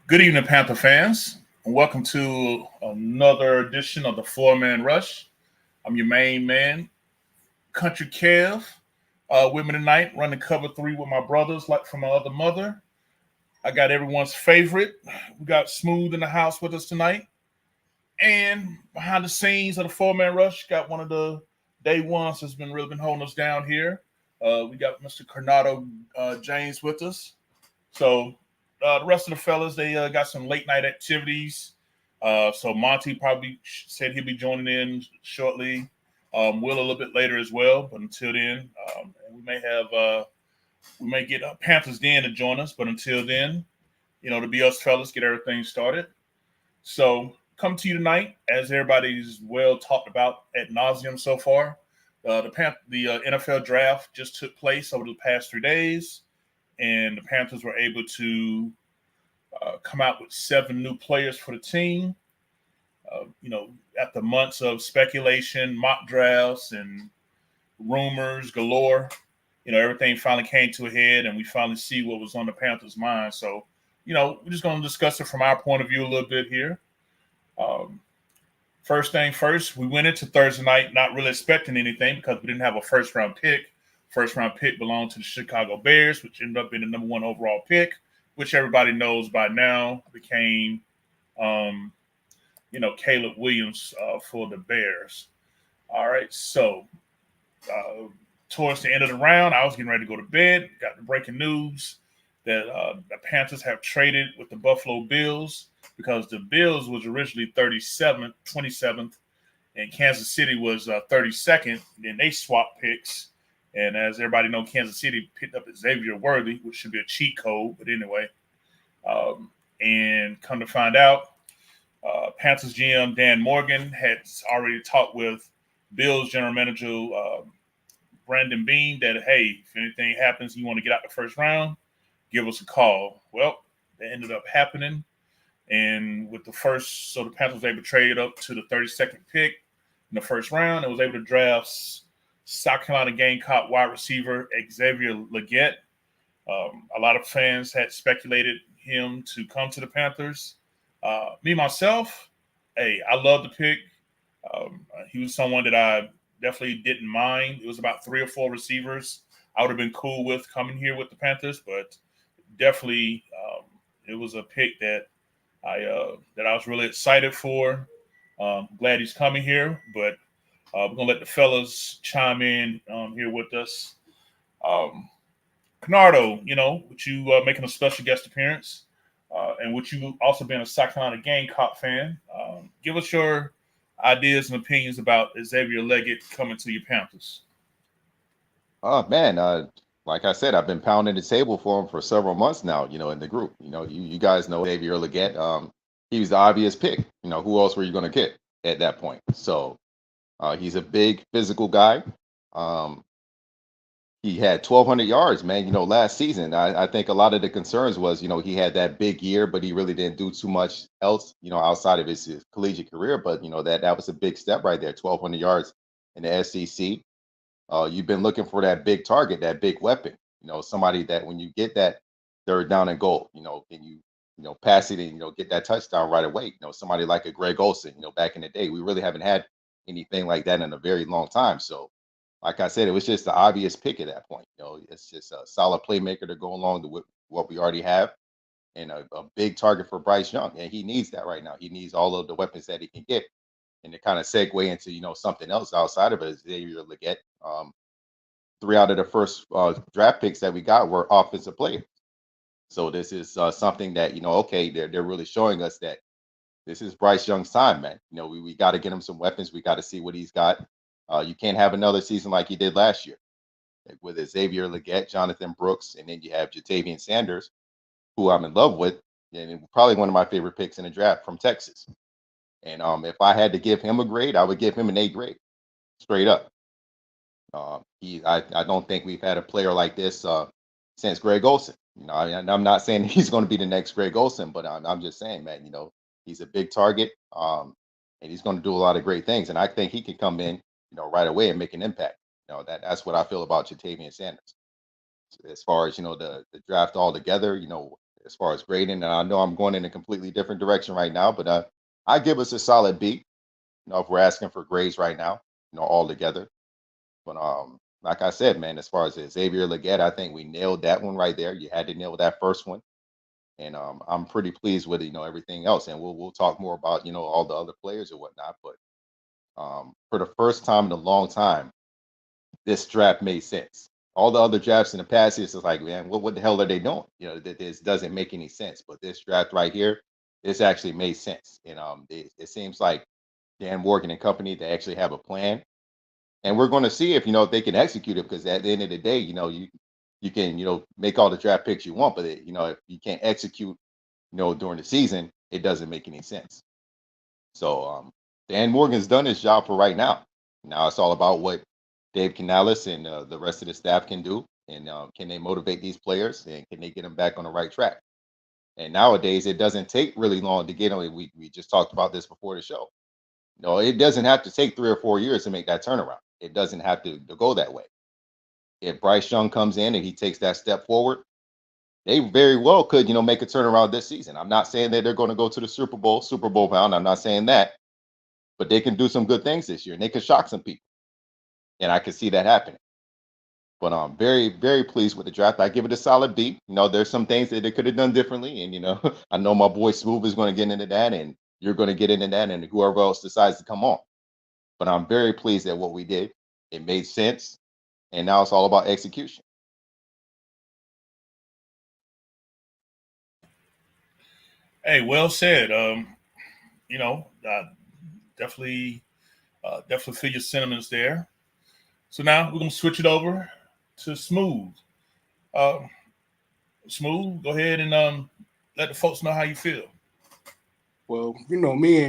Good evening, Panther fans, and welcome to another edition of the Four Man Rush. I'm your main man, Country Kev. With me tonight, running cover three with my brothers, like from my other mother. I got everyone's favorite. We got Smooth in the house with us tonight, and behind the scenes of the Four Man Rush, got one of the day ones that's been really been holding us down here. We got Mr. Cornado James with us. So the rest of the fellas, they got some late night activities. So Monty probably said he'll be joining in shortly. Will a little bit later as well. But until then, we may get Panthers Den to join us. But until then, to be us fellas, get everything started. So come to you tonight, as everybody's well talked about at nauseum so far. The NFL draft just took place over the past 3 days, and the Panthers were able to come out with 7 new players for the team. After months of speculation, mock drafts, and rumors galore, everything finally came to a head, and we finally see what was on the Panthers' mind. So, we're just going to discuss it from our point of view a little bit here. Um, First thing first, we went into Thursday night not really expecting anything because we didn't have a first round pick. First round pick belonged to the Chicago Bears, which ended up being the number one overall pick, which everybody knows by now became, Caleb Williams for the Bears. All right, so towards the end of the round, I was getting ready to go to bed. Got the breaking news that the Panthers have traded with the Buffalo Bills because the Bills was originally 27th, and Kansas City was 32nd. Then they swapped picks. And as everybody knows, Kansas City picked up Xavier Worthy, which should be a cheat code. But anyway, and come to find out, Panthers GM Dan Morgan had already talked with Bills general manager Brandon Beane that, hey, if anything happens, you want to get out the first round, give us a call. Well, that ended up happening. And with the Panthers were able to trade up to the 32nd pick in the first round and was able to draft South Carolina Gamecock wide receiver Xavier Legette. A lot of fans had speculated him to come to the Panthers. Me, myself, hey, I love the pick. He was someone that I definitely didn't mind. It was about 3 or 4 receivers I would have been cool with coming here with the Panthers, but definitely it was a pick that I was really excited for. Glad he's coming here, but we're gonna let the fellas chime in here with us. Canardo, with you making a special guest appearance, and with you also being a South Carolina Gamecock fan, give us your ideas and opinions about Xavier Leggett coming to your Panthers. Oh man, like I said, I've been pounding the table for him for several months now. In the group. You guys know Xavier Leggett. He was the obvious pick. Who else were you going to get at that point? So he's a big physical guy. Um, he had 1,200 yards, man. Last season, I think a lot of the concerns was, he had that big year, but he really didn't do too much else, outside of his collegiate career. But that was a big step right there, 1,200 yards in the SEC. You've been looking for that big target, that big weapon. Somebody that when you get that third down and goal, and pass it and get that touchdown right away. Somebody like a Greg Olson. Back in the day, we really haven't had anything like that in a very long time. So, like I said, it was just the obvious pick at that point. It's just a solid playmaker to go along with what we already have, and a big target for Bryce Young, and he needs that right now. He needs all of the weapons that he can get, and to kind of segue into something else outside of it, Xavier Leggett. 3 out of the first draft picks that we got were offensive players. So this is something that okay, they're really showing us that this is Bryce Young's time, man. We got to get him some weapons. We got to see what he's got. You can't have another season like he did last year, like with Xavier Leggett, Jonathan Brooks, and then you have Jatavian Sanders, who I'm in love with, and probably one of my favorite picks in the draft from Texas. And if I had to give him a grade, I would give him an A grade, straight up. I don't think we've had a player like this since Greg Olson. I'm not saying he's going to be the next Greg Olson, but I'm just saying, man, he's a big target, and he's going to do a lot of great things. And I think he could come in, right away and make an impact. That's what I feel about Jatavian Sanders. As far as the draft altogether, as far as grading. And I know I'm going in a completely different direction right now, but I give us a solid B. If we're asking for grades right now, all together. But like I said, man, as far as Xavier Leggett, I think we nailed that one right there. You had to nail that first one, and I'm pretty pleased with everything else. And we'll talk more about all the other players or whatnot. But for the first time in a long time, this draft made sense. All the other drafts in the past, it's just like, man, what the hell are they doing? This doesn't make any sense. But this draft right here, this actually made sense. And it seems like Dan Morgan and company, they actually have a plan, and we're going to see if if they can execute it. Because at the end of the day, you can make all the draft picks you want, but if you can't execute during the season, it doesn't make any sense. So Dan Morgan's done his job for right now. Now it's all about what Dave Canales and the rest of the staff can do, and can they motivate these players, and can they get them back on the right track? And nowadays, it doesn't take really long to get on. We just talked about this before the show. No, it doesn't have to take 3 or 4 years to make that turnaround. It doesn't have to go that way. If Bryce Young comes in and he takes that step forward, they very well could, make a turnaround this season. I'm not saying that they're going to go to the Super Bowl bound. I'm not saying that, but they can do some good things this year, and they can shock some people, and I can see that happening. But I'm very, very pleased with the draft. I give it a solid B. There's some things that they could have done differently, and I know my boy Smooth is going to get into that, and you're going to get into that, and whoever else decides to come on. But I'm very pleased at what we did. It made sense, and now it's all about execution. Hey, well said. You know, definitely, definitely feel your sentiments there. So now we're gonna switch it over to Smooth. Um, Smooth, go ahead and let the folks know how you feel. Well, me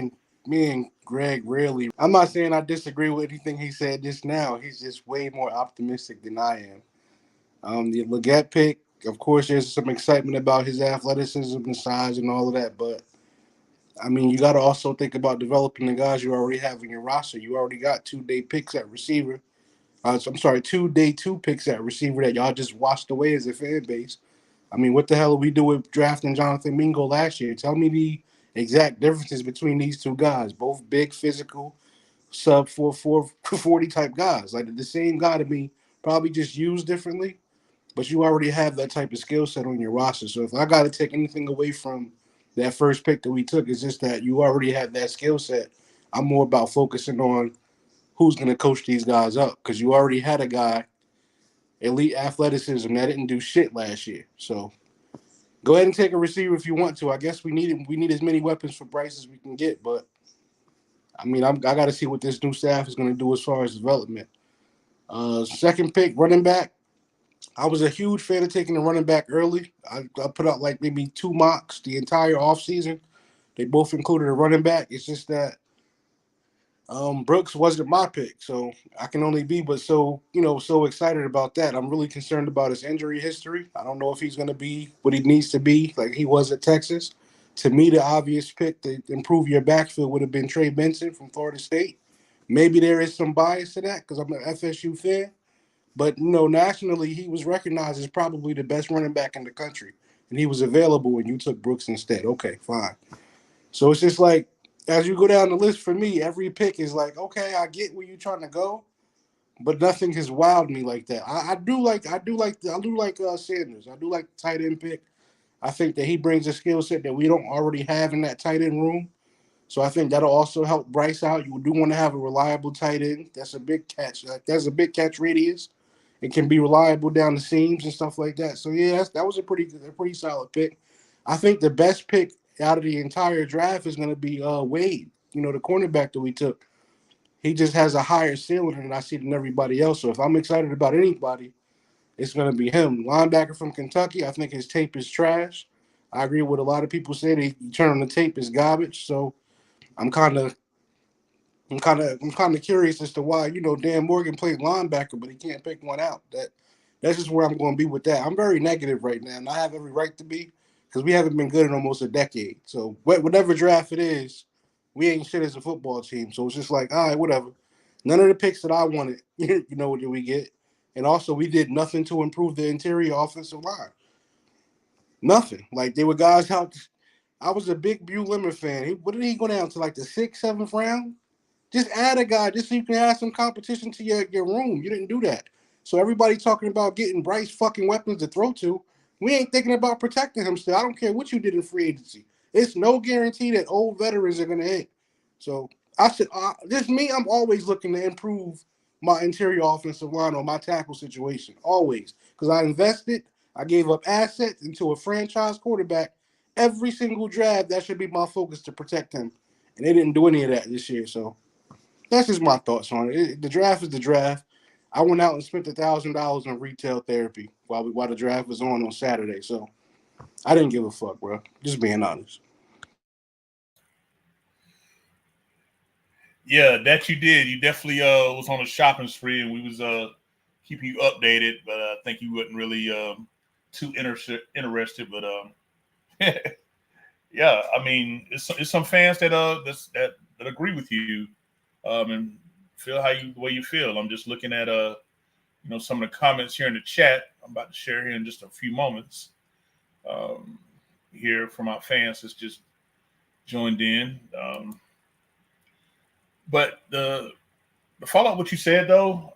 and Greg rarely. I'm not saying I disagree with anything he said just now. He's just way more optimistic than I am. The Leggett pick, of course, there's some excitement about his athleticism and size and all of that, but I mean, you got to also think about developing the guys you already have in your roster. You already got 2 day picks at receiver. I'm sorry, 2 day 2 picks at receiver that y'all just washed away as a fan base. I mean, what the hell did we do with drafting Jonathan Mingo last year? Tell me the exact differences between these two guys. Both big, physical, sub 440 type guys. Like the same guy to me, probably just used differently, but you already have that type of skill set on your roster. So if I got to take anything away from that first pick that we took, it's just that you already have that skill set. I'm more about focusing on who's going to coach these guys up because you already had a guy, elite athleticism, that didn't do shit last year. So go ahead and take a receiver if you want to. I guess we need as many weapons for Bryce as we can get, but I mean, I got to see what this new staff is going to do as far as development. Second pick, running back. I was a huge fan of taking the running back early. I put out like maybe 2 mocks the entire offseason. They both included a running back. It's just that Brooks wasn't my pick, so I can only be but so excited about that. I'm really concerned about his injury history. I don't know if he's going to be what he needs to be, like he was at Texas. To me, the obvious pick to improve your backfield would have been Trey Benson from Florida State. Maybe there is some bias to that because I'm an FSU fan, but nationally he was recognized as probably the best running back in the country, and he was available, and you took Brooks instead. Okay, fine. So it's just like as you go down the list for me, every pick is like, okay, I get where you're trying to go, but nothing has wowed me like that. I do like Sanders. I do like the tight end pick. I think that he brings a skill set that we don't already have in that tight end room. So I think that'll also help Bryce out. You do want to have a reliable tight end. That's a big catch. That's a big catch radius. It can be reliable down the seams and stuff like that. So yeah, that was a pretty solid pick. I think the best pick out of the entire draft is going to be Wade. The cornerback that we took. He just has a higher ceiling than I see than everybody else. So if I'm excited about anybody, it's going to be him. Linebacker from Kentucky. I think his tape is trash. I agree with a lot of people say that you turn on the tape is garbage. So I'm kind of I'm kind of curious as to why Dan Morgan played linebacker, but he can't pick one out. That's just where I'm going to be with that. I'm very negative right now, and I have every right to be because we haven't been good in almost a decade. So whatever draft it is, we ain't shit as a football team. So it's just like, all right, whatever. None of the picks that I wanted, what did we get? And also, we did nothing to improve the interior offensive line. Nothing. Like they were guys out. I was a big Bew Lemon fan. What did he go down to, like the 6th, 7th round? Just add a guy just so you can add some competition to your room. You didn't do that. So everybody talking about getting Bryce fucking weapons to throw to. We ain't thinking about protecting him still. I don't care what you did in free agency. It's no guarantee that old veterans are going to hit. So I should just me. I'm always looking to improve my interior offensive line or my tackle situation. Always, because I invested. I gave up assets into a franchise quarterback. Every single draft, that should be my focus to protect him. And they didn't do any of that this year. So that's just my thoughts on it. The draft is the draft. I went out and spent $1,000 on retail therapy while the draft was on Saturday. So I didn't give a fuck, bro. Just being honest. Yeah, that you did. You definitely was on a shopping spree, and we was keeping you updated. But I think you wasn't really too interested. But yeah, I mean, it's some fans that that agree with you and feel the way you feel. I'm just looking at some of the comments here in the chat. I'm about to share here in just a few moments. Here from our fans that's just joined in. But the follow up what you said though,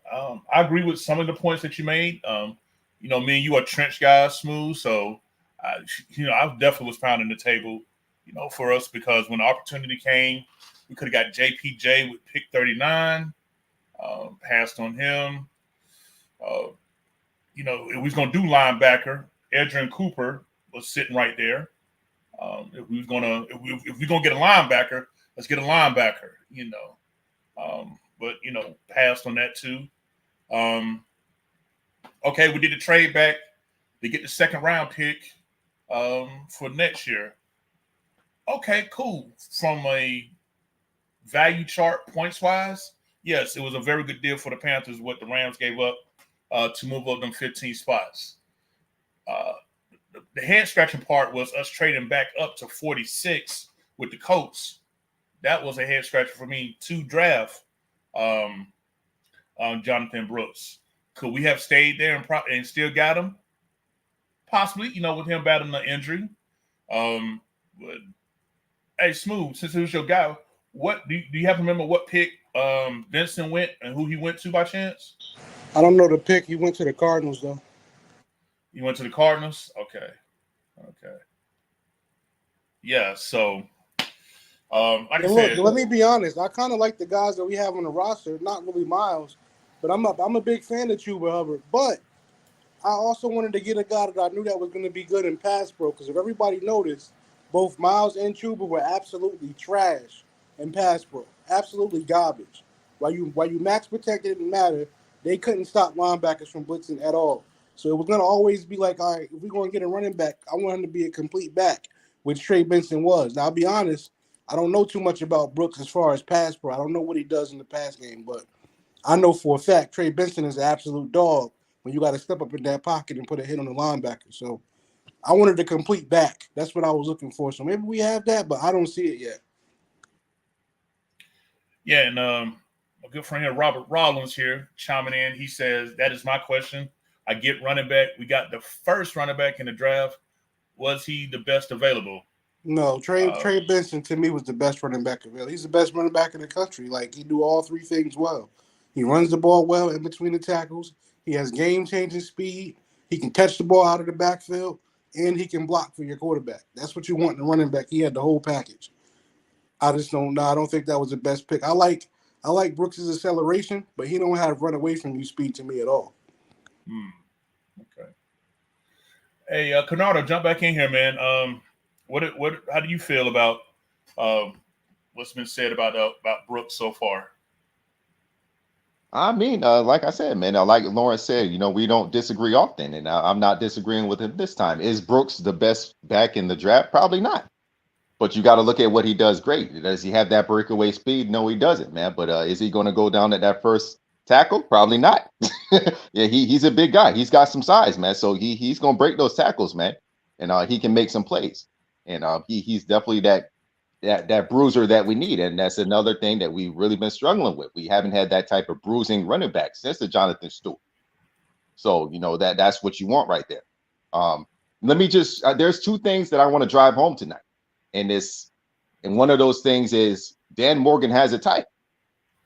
I agree with some of the points that you made. Me and you are trench guys, Smooth. So I definitely was pounding the table, for us because when the opportunity came, we could have got JPJ with pick 39, passed on him. If we was gonna do linebacker, Edrin Cooper was sitting right there. If we're gonna get a linebacker, let's get a linebacker. But passed on that too. Okay, we did the trade back to get the second round pick for next year. Okay, cool. From a value chart points wise, yes, it was a very good deal for the Panthers. What the Rams gave up to move up them 15 spots. The head scratching part was us trading back up to 46 with the Colts. That was a head scratcher for me to draft Jonathan Brooks. Could we have stayed there and still got him? Possibly, with him battling the injury. But hey, Smooth, since it was your guy, what do you have to remember what pick Vincent went and who he went to by chance? I don't know the pick. He went to the Cardinals though. You went to the Cardinals? Okay. Yeah, so like I said, let me be honest. I kind of like the guys that we have on the roster. Not really Miles, but I'm a big fan of Chuba Hubbard. But I also wanted to get a guy that I knew that was going to be good in pass pro. Because if everybody noticed, both Miles and Chuba were absolutely trash in pass pro. Absolutely garbage. While you max protect, it didn't matter. They couldn't stop linebackers from blitzing at all. So it was going to always be like, all right, if we're going to get a running back, I want him to be a complete back, which Trey Benson was. Now, I'll be honest, I don't know too much about Brooks as far as pass pro. I don't know what he does in the pass game, but I know for a fact Trey Benson is an absolute dog when you got to step up in that pocket and put a hit on the linebacker. So I wanted to complete back. That's what I was looking for. So maybe we have that, but I don't see it yet. Yeah, and a good friend here, Robert Rollins here, chiming in. He says, that is my question. I get running back. We got the first running back in the draft. Was he the best available? No, Trey Benson to me was the best running back available. He's the best running back in the country. Like he do all three things well. He runs the ball well in between the tackles. He has game-changing speed. He can catch the ball out of the backfield, and he can block for your quarterback. That's what you want in a running back. He had the whole package. I just don't know. I don't think that was the best pick. I like Brooks' acceleration, but he don't have run away from you speed to me at all. Okay. Hey, Canardo, jump back in here, man. How do you feel about what's been said about Brooks so far? I mean, like I said, man, like Lawrence said, we don't disagree often, and I'm not disagreeing with him this time. Is Brooks the best back in the draft? Probably not. But you got to look at what he does great. Does he have that breakaway speed? No, he doesn't, man. But is he going to go down at that first tackle? Probably not. Yeah, he's a big guy. He's got some size, man. So he's going to break those tackles, man, and he can make some plays. And he's definitely that bruiser that we need. And that's another thing that we've really been struggling with. We haven't had that type of bruising running back since the Jonathan Stewart. So that's what you want right there. let me just there's two things that I want to drive home tonight. And one of those things is Dan Morgan has a type.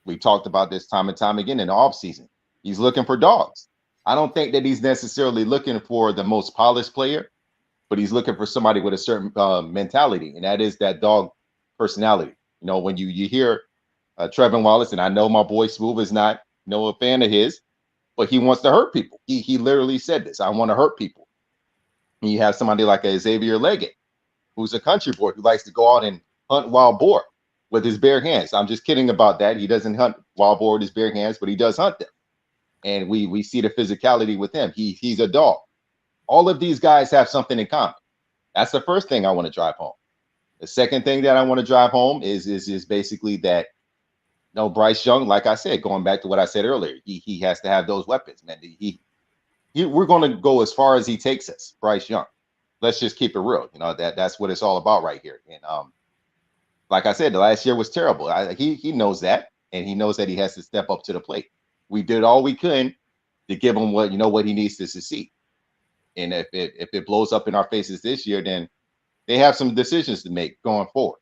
We talked about this time and time again in the offseason. He's looking for dogs. I don't think that he's necessarily looking for the most polished player, but he's looking for somebody with a certain mentality, and that is that dog personality. You know, when you hear Trevin Wallace, and I know my boy Smooth is not a fan of his, but he wants to hurt people. He literally said this: "I want to hurt people." And you have somebody like a Xavier Leggett, who's a country boy who likes to go out and hunt wild boar with his bare hands. I'm just kidding about that. He doesn't hunt wild boar with his bare hands, but he does hunt them. And we see the physicality with him. He's a dog. All of these guys have something in common. That's the first thing I want to drive home. The second thing that I want to drive home is basically that Bryce Young, like I said, going back to what I said earlier, he has to have those weapons, man. We're going to go as far as he takes us, Bryce Young. Let's just keep it real. That's what it's all about right here. And like I said, the last year was terrible. He knows that, and he knows that he has to step up to the plate. We did all we could to give him what he needs to succeed. And if it blows up in our faces this year, then they have some decisions to make going forward.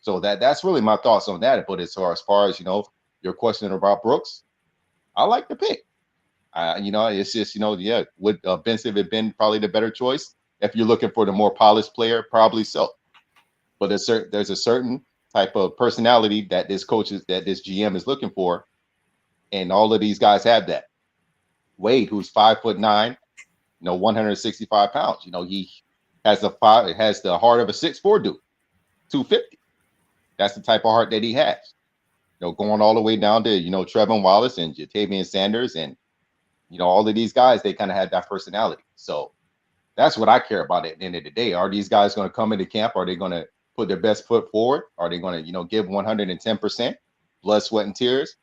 So that's really my thoughts on that. But as far as your question about Brooks, I like the pick. It's just would Benson have been probably the better choice? If you're looking for the more polished player, probably so. But there's a certain type of personality that this GM is looking for, and all of these guys have that. Wade, who's 5'9", 165 pounds. He has the heart of a 6'4" dude, 250. That's the type of heart that he has. Going all the way down to Trevin Wallace and Jatavian Sanders, and all of these guys, they kind of had that personality. So that's what I care about at the end of the day. Are these guys going to come into camp? Are they going to put their best foot forward? Are they going to give 110%, blood, sweat, and tears?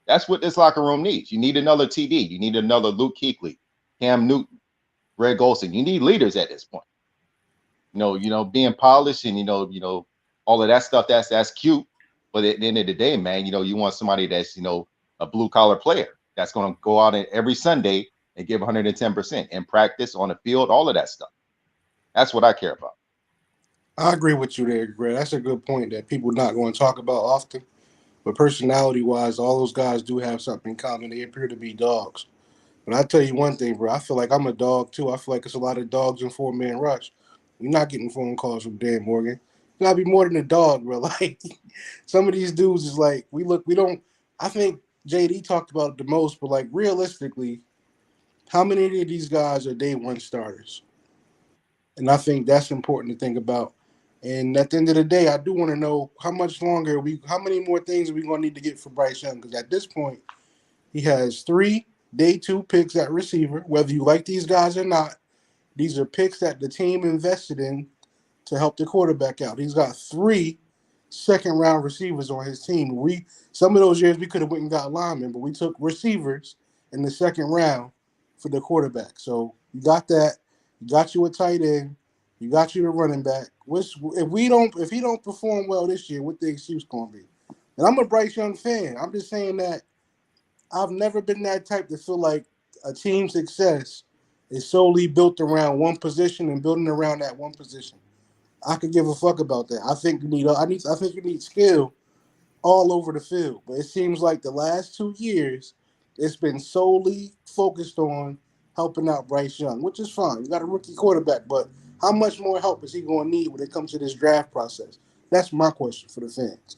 That's what this locker room needs. You need another TD. You need another Luke Kuechly, Cam Newton, Greg Olsen. You need leaders at this point. Being polished and all of that stuff. That's cute, but at the end of the day, man, you want somebody that's a blue collar player that's going to go out every Sunday and give 110% in practice, on the field, all of that stuff. That's what I care about. I agree with you there, Greg. That's a good point that people not going to talk about often. But personality-wise, all those guys do have something in common. They appear to be dogs. But I tell you one thing, bro. I feel like I'm a dog too. I feel like it's a lot of dogs in four-man rush. You're not getting phone calls from Dan Morgan. You gotta be more than a dog, bro. Like some of these dudes is like we don't. I think JD talked about it the most, but like realistically, how many of these guys are day one starters? And I think that's important to think about. And at the end of the day, I do want to know how many more things are we going to need to get for Bryce Young? Because at this point, he has 3 day 2 picks at receiver. Whether you like these guys or not, these are picks that the team invested in to help the quarterback out. He's got 3 second round receivers on his team. Some of those years we could have went and got linemen, but we took receivers in the second round for the quarterback. So you got that. You got you a tight end. You got you a running back. If he don't perform well this year, what the excuse gonna be? And I'm a Bryce Young fan. I'm just saying that I've never been that type to feel like a team's success is solely built around one position and building around that one position. I could give a fuck about that. I think you need skill all over the field. But it seems like the last 2 years, it's been solely focused on helping out Bryce Young, which is fine. You got a rookie quarterback, but how much more help is he going to need when it comes to this draft process? That's my question for the fans.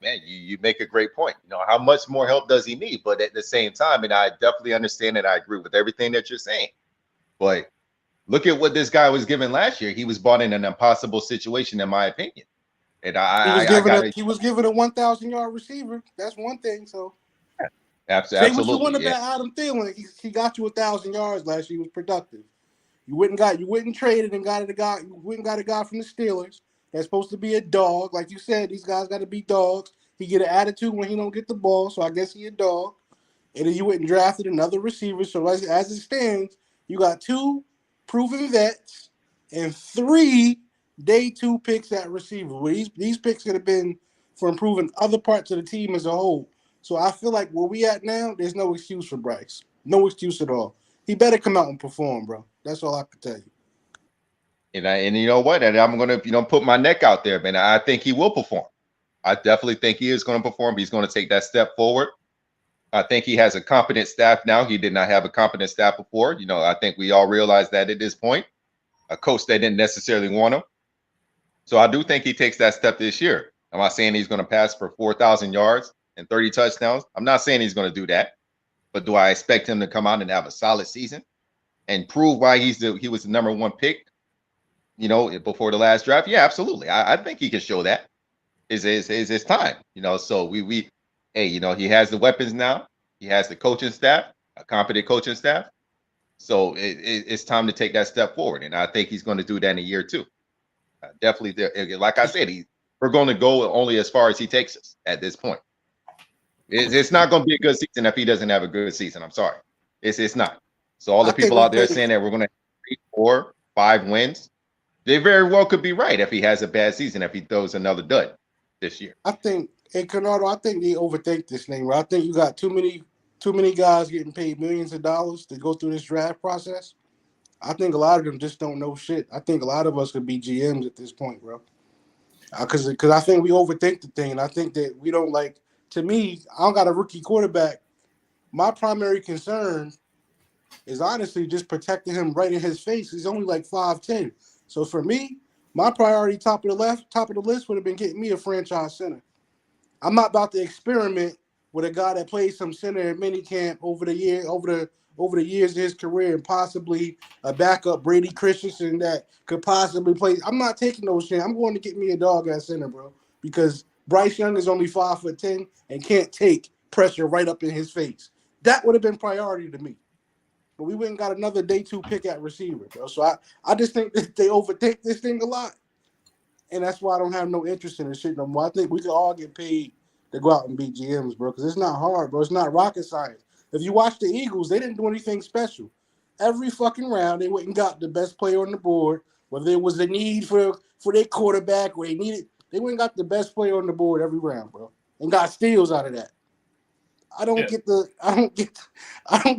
Man, you make a great point. How much more help does he need? But at the same time, and I definitely understand and I agree with everything that you're saying. But look at what this guy was given last year. He was brought in an impossible situation, in my opinion. And he was given a 1,000-yard receiver. That's one thing. So absolutely. Say what you want about Adam Thielen. He got you 1,000 yards last year. He was productive. You went and traded and got a guy. You went and got a guy from the Steelers that's supposed to be a dog. Like you said, these guys got to be dogs. He get an attitude when he don't get the ball, so I guess he a dog. And then you went and drafted another receiver. So as it stands, you got 2 proven vets and 3 day 2 picks at receiver. Well, these picks could have been for improving other parts of the team as a whole. So I feel like where we at now, there's no excuse for Bryce. No excuse at all. He better come out and perform, bro. That's all I can tell you. And you know what? And I'm gonna put my neck out there, man. I think he will perform. I definitely think he is going to perform. He's going to take that step forward. I think he has a competent staff now. He did not have a competent staff before. I think we all realize that at this point. A coach that didn't necessarily want him. So I do think he takes that step this year. I'm not saying he's going to pass for 4,000 yards and 30 touchdowns. I'm not saying he's going to do that. But do I expect him to come out and have a solid season and prove why he was the number one pick, before the last draft? Yeah, absolutely. I think he can show that. Is his time, so hey, he has the weapons now. He has the coaching staff, a competent coaching staff. So it's time to take that step forward. And I think he's going to do that in a year too. Definitely. Like I said, we're going to go only as far as he takes us at this point. It's not going to be a good season if he doesn't have a good season. I'm sorry. It's not. So all the people out there saying that we're going to have 3, 4, 5 wins, they very well could be right if he has a bad season, if he throws another dud this year. I think, hey, Canardo, I think they overthink this thing, right? I think you got too many guys getting paid millions of dollars to go through this draft process. I think a lot of them just don't know shit. I think a lot of us could be GMs at this point, bro. Because I think we overthink the thing. And I think that we don't like, to me, I don't got a rookie quarterback. My primary concern is honestly just protecting him right in his face. He's only like 5'10". So for me, my priority top of the list would have been getting me a franchise center. I'm not about to experiment with a guy that plays some center at minicamp over the years of his career and possibly a backup Brady Christensen that could possibly play. I'm not taking those shit. I'm going to get me a dog at center, bro, because Bryce Young is only 5'10" and can't take pressure right up in his face. That would have been priority to me. But we went and got another day 2 pick at receiver, bro. So I just think that they overthink this thing a lot. And that's why I don't have no interest in this shit no more. I think we could all get paid to go out and beat GMs, bro, because it's not hard, bro. It's not rocket science. If you watch the Eagles, they didn't do anything special. Every fucking round, they went and got the best player on the board, whether it was a need for their quarterback or they went and got the best player on the board every round, bro, and got steals out of that. I don't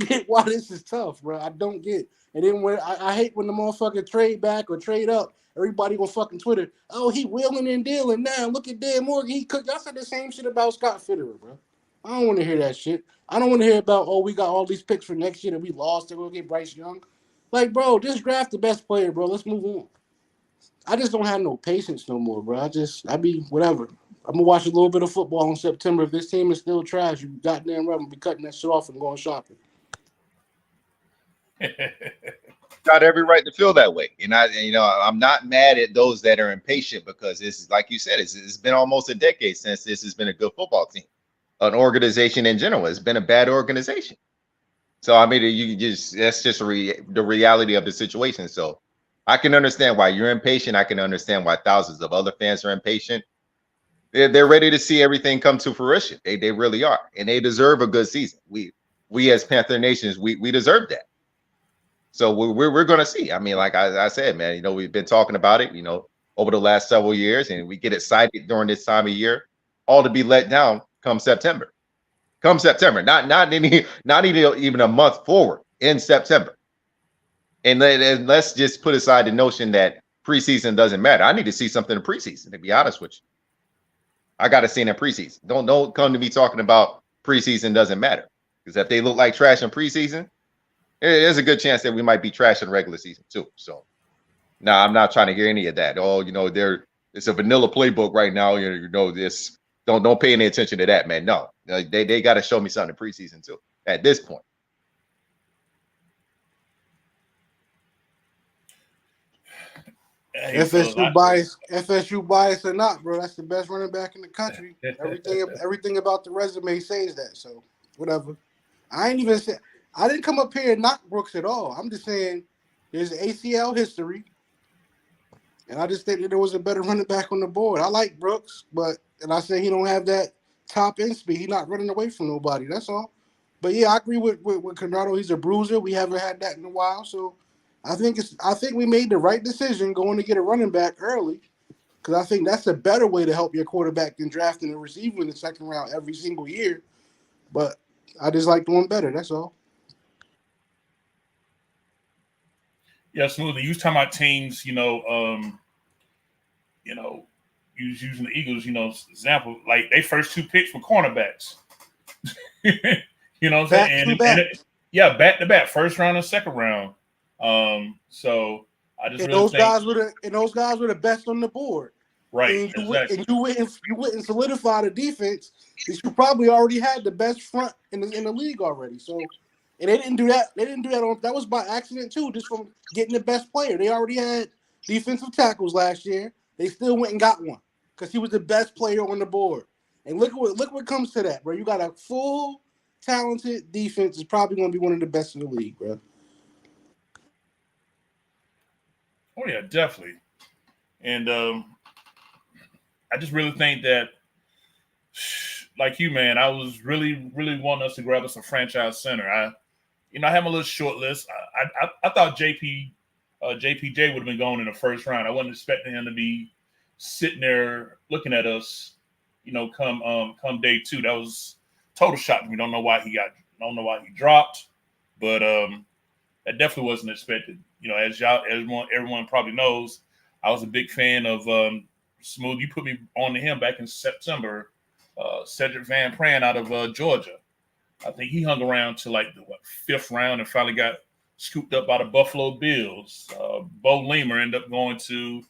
get why this is tough, bro. I don't get. And then when I hate when the motherfucker trade back or trade up, everybody on fucking Twitter, oh, he wheeling and dealing now. Look at Dan Morgan. Y'all said the same shit about Scott Fitterer, bro. I don't want to hear that shit. I don't want to hear about, oh, we got all these picks for next year that we lost and we'll get Bryce Young. Like, bro, just draft the best player, bro. Let's move on. I just don't have no patience no more, bro. I be whatever. I'm gonna watch a little bit of football in September. If this team is still trash, you goddamn right, I'm gonna be cutting that shit off and going shopping. Got every right to feel that way. I'm not mad at those that are impatient, because this is, like you said, it's been almost a decade since this has been a good football team. An organization in general, it's been a bad organization. So I mean, that's just the reality of the situation. So I can understand why you're impatient. I can understand why thousands of other fans are impatient. They're ready to see everything come to fruition. They really are, and they deserve a good season. We as Panther Nations, we deserve that. So we're going to see. I mean, like I said, man, we've been talking about it, over the last several years, and we get excited during this time of year, all to be let down come September. Not even a month forward, in September. And let's just put aside the notion that preseason doesn't matter. I need to see something in preseason, to be honest with you. I got to see it in preseason. Don't come to me talking about preseason doesn't matter, because if they look like trash in preseason, there's a good chance that we might be trash in regular season too. So, no, I'm not trying to hear any of that. Oh, it's a vanilla playbook right now. This don't pay any attention to that, man. No, they got to show me something in preseason too. At this point. Hey, FSU bias or not, bro, that's the best running back in the country. Everything about the resume says that. So whatever. I didn't come up here and knock Brooks at all. I'm just saying there's ACL history, and I just think that there was a better running back on the board. I like Brooks, and I say he don't have that top end speed. He's not running away from nobody. That's all. But yeah, I agree with Conrado. He's a bruiser. We haven't had that in a while, so I think we made the right decision going to get a running back early, because I think that's a better way to help your quarterback than drafting a receiver in the second round every single year. But I just like doing better. That's all. Yeah, Smooth. You was talking about teams, you was using the Eagles, example, like they first two picks were cornerbacks. You know what I'm Back saying? to back. Yeah, back to back, first round and second round. So I just And really those think guys were the best on the board. right, And exactly. you wouldn't solidify the defense because you probably already had the best front in the league already. So, and they didn't do that. They didn't do that that was by accident too, just from getting the best player. They already had defensive tackles last year. They still went and got one because he was the best player on the board. And look what comes to that, bro. You got a full talented defense. Is probably going to be one of the best in the league, bro. Oh yeah, definitely. And I just really think that, like you, man, I was really, really wanting us to grab us a franchise center. I have a little short list. I thought JPJ would have been going in the first round. I wasn't expecting him to be sitting there looking at us, come day two. That was total shock to me. Don't know why he dropped, but that definitely wasn't expected. As everyone probably knows, I was a big fan of Smooth. You put me on to him back in September. Cedric Van Pran out of Georgia. I think he hung around to like the fifth round and finally got scooped up by the Buffalo Bills. Bo Lemer ended up going to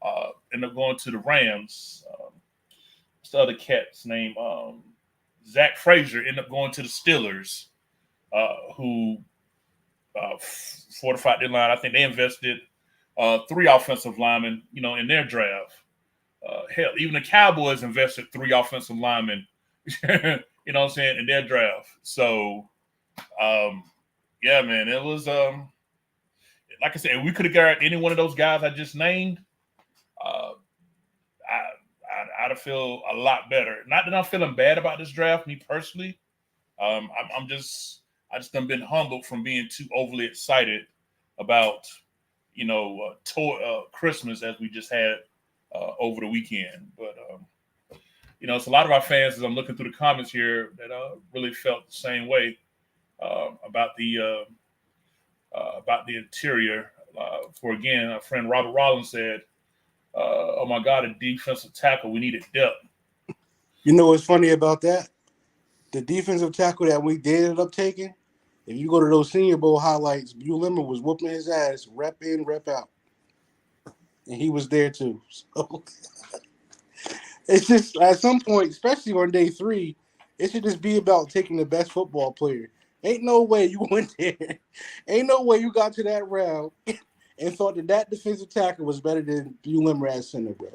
the Rams. What's the other cat's name? Zach Frazier ended up going to the Steelers, who fortified their line. I think they invested 3 offensive linemen, in their draft. Hell, even the Cowboys invested 3 offensive linemen, you know what I'm saying, in their draft. So, yeah, man, it was like I said, if we could have got any one of those guys I just named, I'd have feel a lot better. Not that I'm feeling bad about this draft, me personally. I just done been humbled from being too overly excited about, Christmas as we just had over the weekend. But it's a lot of our fans, as I'm looking through the comments here, that really felt the same way about the interior. For again, our friend Robert Rollins said, "Oh my God, a defensive tackle. We needed depth." You know what's funny about that? The defensive tackle that we did end up taking. If you go to those Senior Bowl highlights, Bueller was whooping his ass, rep in, rep out, and he was there too. So it's just at some point, especially on day 3, it should just be about taking the best football player. Ain't no way you went there. Ain't no way you got to that round and thought that defensive tackle was better than Bueller at center, bro.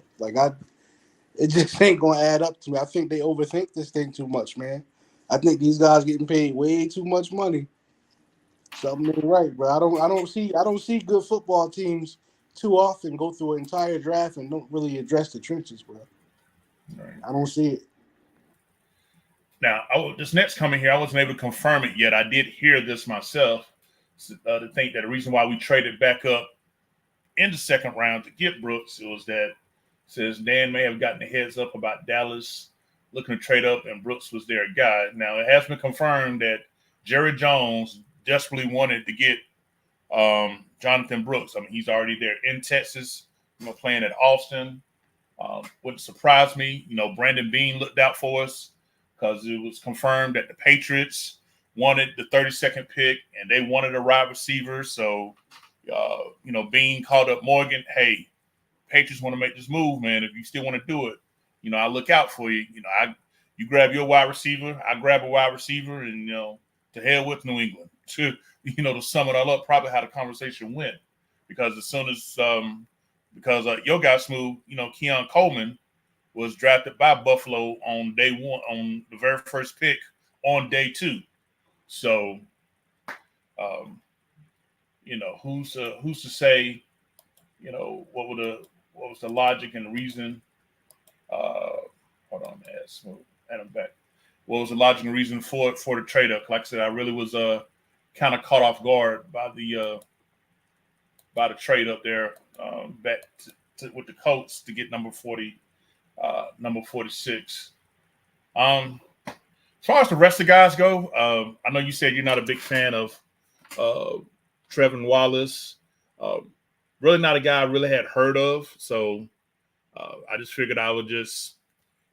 It just ain't gonna add up to me. I think they overthink this thing too much, man. I think these guys getting paid way too much money. Something ain't right, bro. I don't see good football teams too often go through an entire draft and don't really address the trenches, bro. Right. I don't see it. Now, this next coming here, I wasn't able to confirm it yet. I did hear this myself to think that the reason why we traded back up in the second round to get Brooks, it was that says Dan may have gotten the heads up about Dallas looking to trade up, and Brooks was their guy. Now, it has been confirmed that Jerry Jones desperately wanted to get Jonathan Brooks. I mean, he's already there in Texas, playing at Austin. Wouldn't surprise me. Brandon Beane looked out for us because it was confirmed that the Patriots wanted the 32nd pick and they wanted a wide receiver. So, Beane called up Morgan. Hey, Patriots want to make this move, man. If you still want to do it, I look out for you. You grab your wide receiver, I grab a wide receiver, and to hell with New England. To sum it all up, probably how the conversation went, because as soon as your guy Smooth, Keon Coleman was drafted by Buffalo on day 1 on the very first pick on day 2. So, who's to say, what was the logic and the reason? Hold on, Smooth, Adam back. What was the logic and reason for the trade up? Like I said, I really was kind of caught off guard by the trade up there back with the Colts to get number 46. As far as the rest of the guys go, I know you said you're not a big fan of Trevin Wallace. Really not a guy I really had heard of. So I just figured I would just,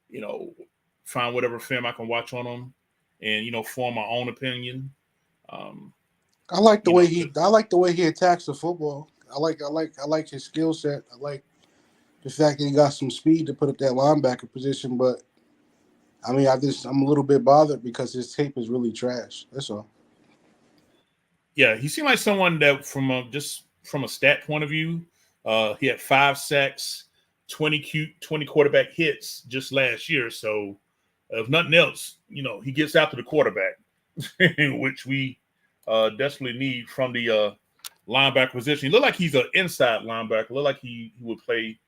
you know, find whatever film I can watch on him and, form my own opinion. Um, I like the you know, way he attacks the football. I like his skill set. I like the fact that he got some speed to put up that linebacker position, but I mean, I'm a little bit bothered because his tape is really trash. That's all. yeah, he seemed like someone that just from a stat point of view, he had 5 sacks, 20 quarterback hits just last year. So if nothing else, he gets after the quarterback, which we desperately need from the linebacker position. He looked like he's an inside linebacker. Looked like he would play,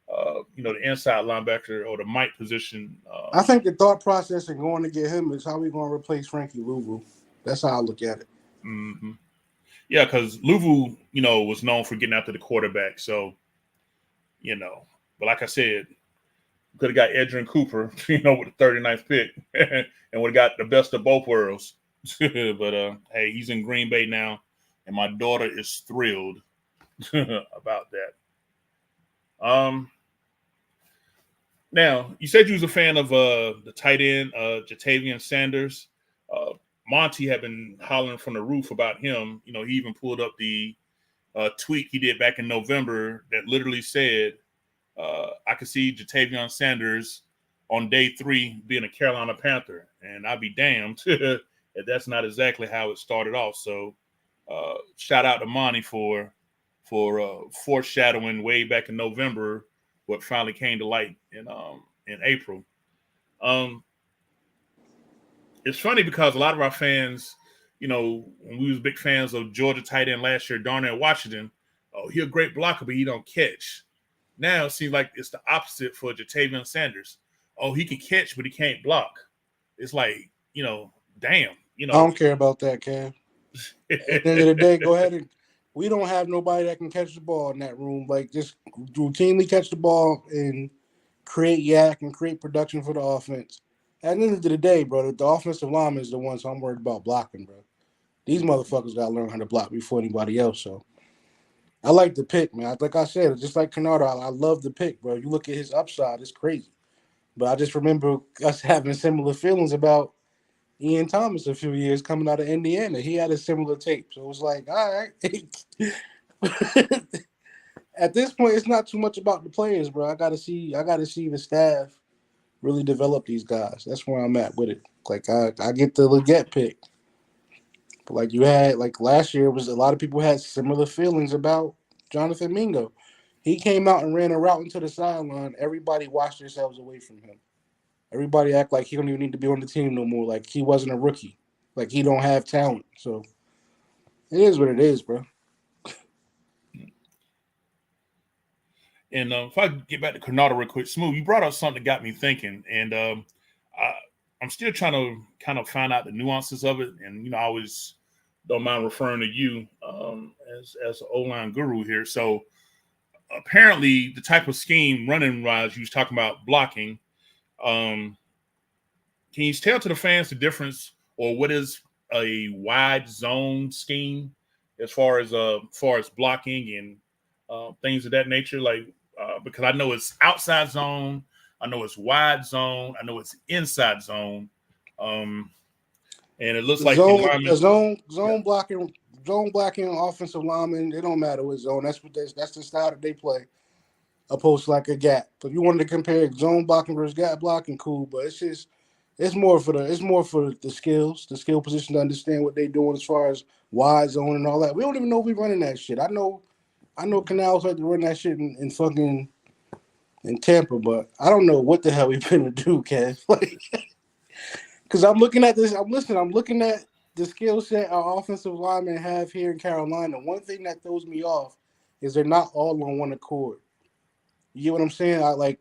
the inside linebacker or the Mike position. I think the thought process in going to get him is how we going to replace Frankie Louvu. That's how I look at it. Mm-hmm. Yeah, because Louvu, was known for getting after the quarterback. So, but like I said, could have got Edgerrin Cooper, with the 39th pick and would have got the best of both worlds. But hey, he's in Green Bay now, and my daughter is thrilled about that. Now, you said you was a fan of the tight end, Jatavian Sanders. Monty had been hollering from the roof about him. He even pulled up the tweet he did back in November that literally said, I could see Jatavian Sanders on day 3 being a Carolina Panther. And I'd be damned if that's not exactly how it started off. So shout out to Monty for foreshadowing way back in November what finally came to light in April. It's funny because a lot of our fans, when we was big fans of Georgia tight end last year, Darnell Washington, oh, he a great blocker, but he don't catch. Now it seems like it's the opposite for Jatavian Sanders. Oh, he can catch, but he can't block. It's like, damn. I don't care about that, Cam. At the end of the day, go ahead and we don't have nobody that can catch the ball in that room. Like, just routinely catch the ball and create yak and create production for the offense. At the end of the day, bro, the offensive lineman is the ones I'm worried about blocking, bro. These motherfuckers got to learn how to block before anybody else. So I like the pick, man. Like I said, just like Canardo, I love the pick, bro. You look at his upside, it's crazy. But I just remember us having similar feelings about Ian Thomas a few years coming out of Indiana. He had a similar tape. So it was like, all right. At this point, it's not too much about the players, bro. I gotta see the staff really develop these guys. That's where I'm at with it. Like I get the Leggett pick. But like you had like last year was a lot of people had similar feelings about Jonathan Mingo. He came out and ran a route into the sideline. Everybody watched themselves away from him. Everybody act like he don't even need to be on the team no more. Like he wasn't a rookie. Like he don't have talent. So it is what it is, bro. And if I get back to Canada real quick, Smooth, you brought up something that got me thinking, and I'm still trying to kind of find out the nuances of it. And I always don't mind referring to you as an O-line guru here. So apparently, the type of scheme running wise you was talking about blocking. Can you tell to the fans the difference, or what is a wide zone scheme as far as blocking and things of that nature? Like because I know it's outside zone, I know it's wide zone, I know it's inside zone, and it looks like the linemen, zone blocking offensive linemen. It don't matter what zone. That's the style that they play. Opposed to like a gap. So if you wanted to compare zone blocking versus gap blocking, cool. But it's more for the skills, the skill position to understand what they're doing as far as wide zone and all that. We don't even know if we're running that shit. I know Canals like to run that shit in fucking in Tampa, but I don't know what the hell we finna do, Kev. Like, because I'm looking at this. I'm looking at the skill set our offensive linemen have here in Carolina. One thing that throws me off is they're not all on one accord. You get what I'm saying? I like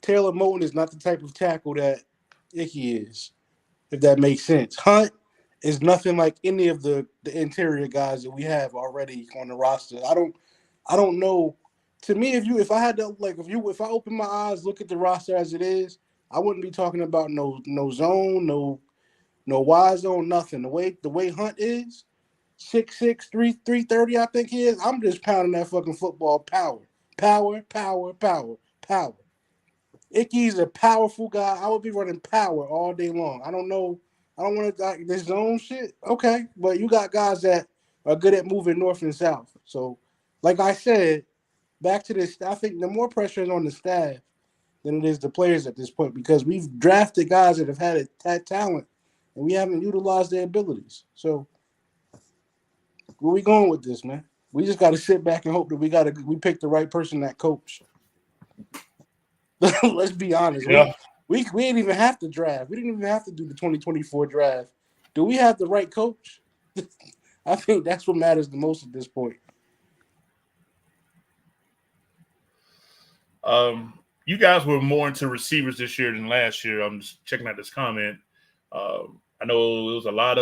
Taylor Moton is not the type of tackle that Icky is, if that makes sense. Hunt is nothing like any of the interior guys that we have already on the roster. I don't know. To me, if I open my eyes, look at the roster as it is, I wouldn't be talking about no zone, no wide zone, nothing. The way Hunt is, 6'6", 330, I think he is. I'm just pounding that fucking football. Power. Icky's a powerful guy. I would be running power all day long. I don't know. I don't want to like this zone shit. Okay, but you got guys that are good at moving north and south. So, like I said, back to this, I think the more pressure is on the staff than it is the players at this point because we've drafted guys that have had talent and we haven't utilized their abilities. So, where we going with this, man? We just got to sit back and hope that we pick the right person that coach. Let's be honest. Yeah. We didn't even have to draft. We didn't even have to do the 2024 draft. Do we have the right coach? I think that's what matters the most at this point. You guys were more into receivers this year than last year. I'm just checking out this comment. I know there was a lot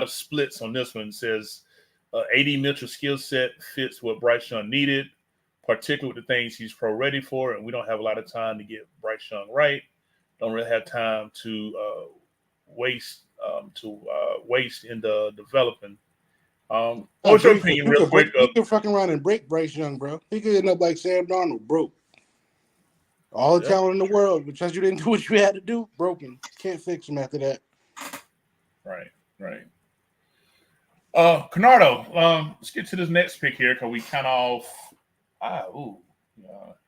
of splits on this one. It says AD Mitchell's skill set fits what Bryce Young needed, particularly with the things he's pro ready for, and we don't have a lot of time to get Bryce Young right. Don't really have time to waste in the developing. What's your opinion, real quick? He could fucking around and break Bryce Young, bro. He could end up like Sam Darnold, broke. All the talent in the world, because you didn't do what you had to do, broken. Can't fix him after that. Right. Canardo, let's get to this next pick here because we kind of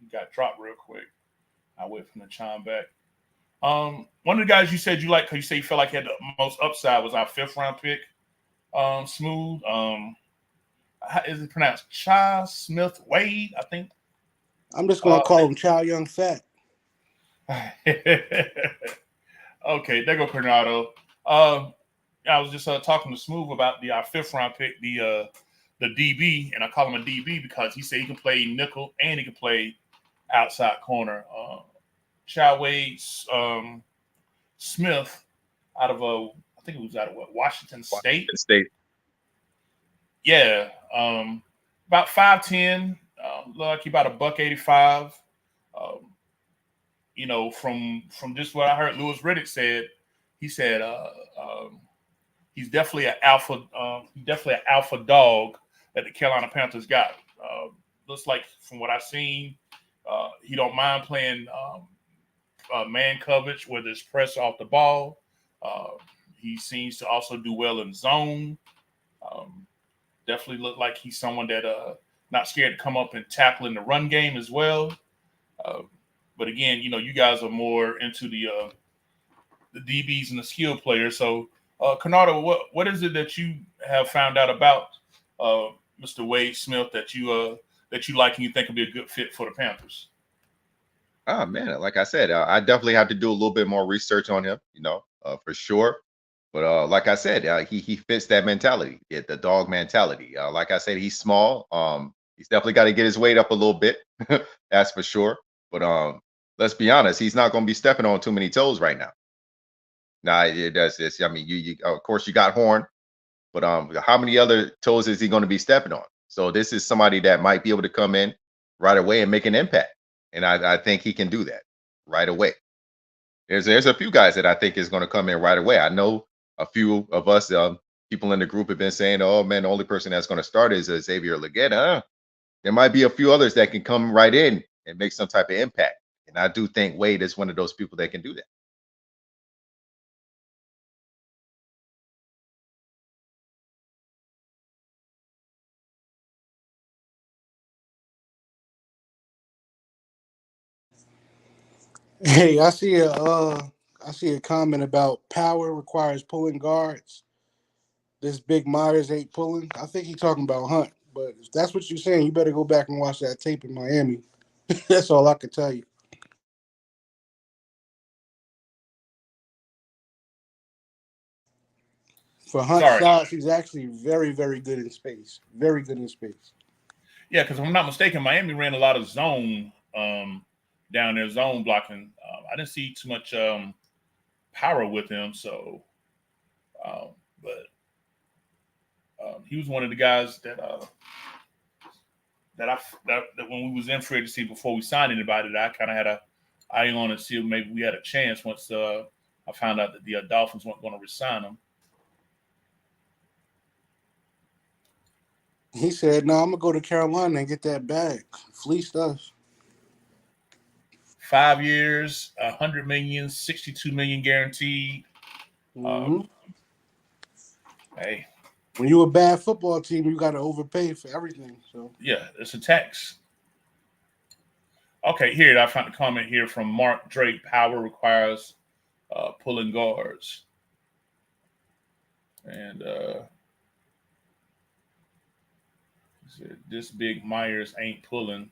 he got dropped real quick. I wait from the chime back. One of the guys you said you like because you say you felt like he had the most upside was our 5th round pick. Smooth. How is it pronounced? Cha Smith Wade, I think. I'm just gonna call him Chow Young Fat. Okay, there go Coronado. I was just talking to Smooth about our 5th round pick, the DB, and I call him a DB because he said he can play nickel and he can play outside corner. Chow Wade Smith out of I think it was out of Washington State. Yeah, about 5'10", look like he about $185. From just what I heard Louis Riddick said, he said he's definitely an alpha. He's definitely an alpha dog that the Carolina Panthers got. Looks like from what I've seen, he don't mind playing man coverage, whether it's press off the ball. He seems to also do well in zone. Definitely look like he's someone that not scared to come up and tackle in the run game as well. But again, you guys are more into the DBs and the skill players. So, Canardo, what is it that you have found out about Mr. Wade Smith that you like and you think will be a good fit for the Panthers? Oh man, like I said, I definitely have to do a little bit more research on him, for sure. But like I said, he fits that mentality, the dog mentality. Like I said, he's small. He's definitely got to get his weight up a little bit. That's for sure. But let's be honest, he's not going to be stepping on too many toes right now. Nah, that's this. I mean, you of course you got Horn, but how many other toes is he going to be stepping on? So this is somebody that might be able to come in right away and make an impact, and I think he can do that right away. There's a few guys that I think is going to come in right away. I know a few of us people in the group have been saying, "Oh man, the only person that's going to start is Xavier Legette." There might be a few others that can come right in and make some type of impact, and I do think Wade is one of those people that can do that. Hey, I see a comment about power requires pulling guards. This Big Myers ain't pulling. I think he's talking about Hunt. But if that's what you're saying, you better go back and watch that tape in Miami. That's all I can tell you. For Hunt size, he's actually very, very good in space. Very good in space. Yeah, because if I'm not mistaken, Miami ran a lot of zone down there, zone blocking. I didn't see too much power with him. So, but he was one of the guys that when we was in free agency before we signed anybody, that I kind of had a eye on and see if maybe we had a chance once I found out that the Dolphins weren't going to resign him. He said, "No, I'm gonna go to Carolina and get that bag, fleeced us." 5 years, 100 million, 62 million guaranteed. Mm-hmm. Hey, When you a bad football team, you got to overpay for everything. So yeah, it's a tax. Okay, here I found a comment here from Mark Drake. Power requires pulling guards, and he said, this big Myers ain't pulling.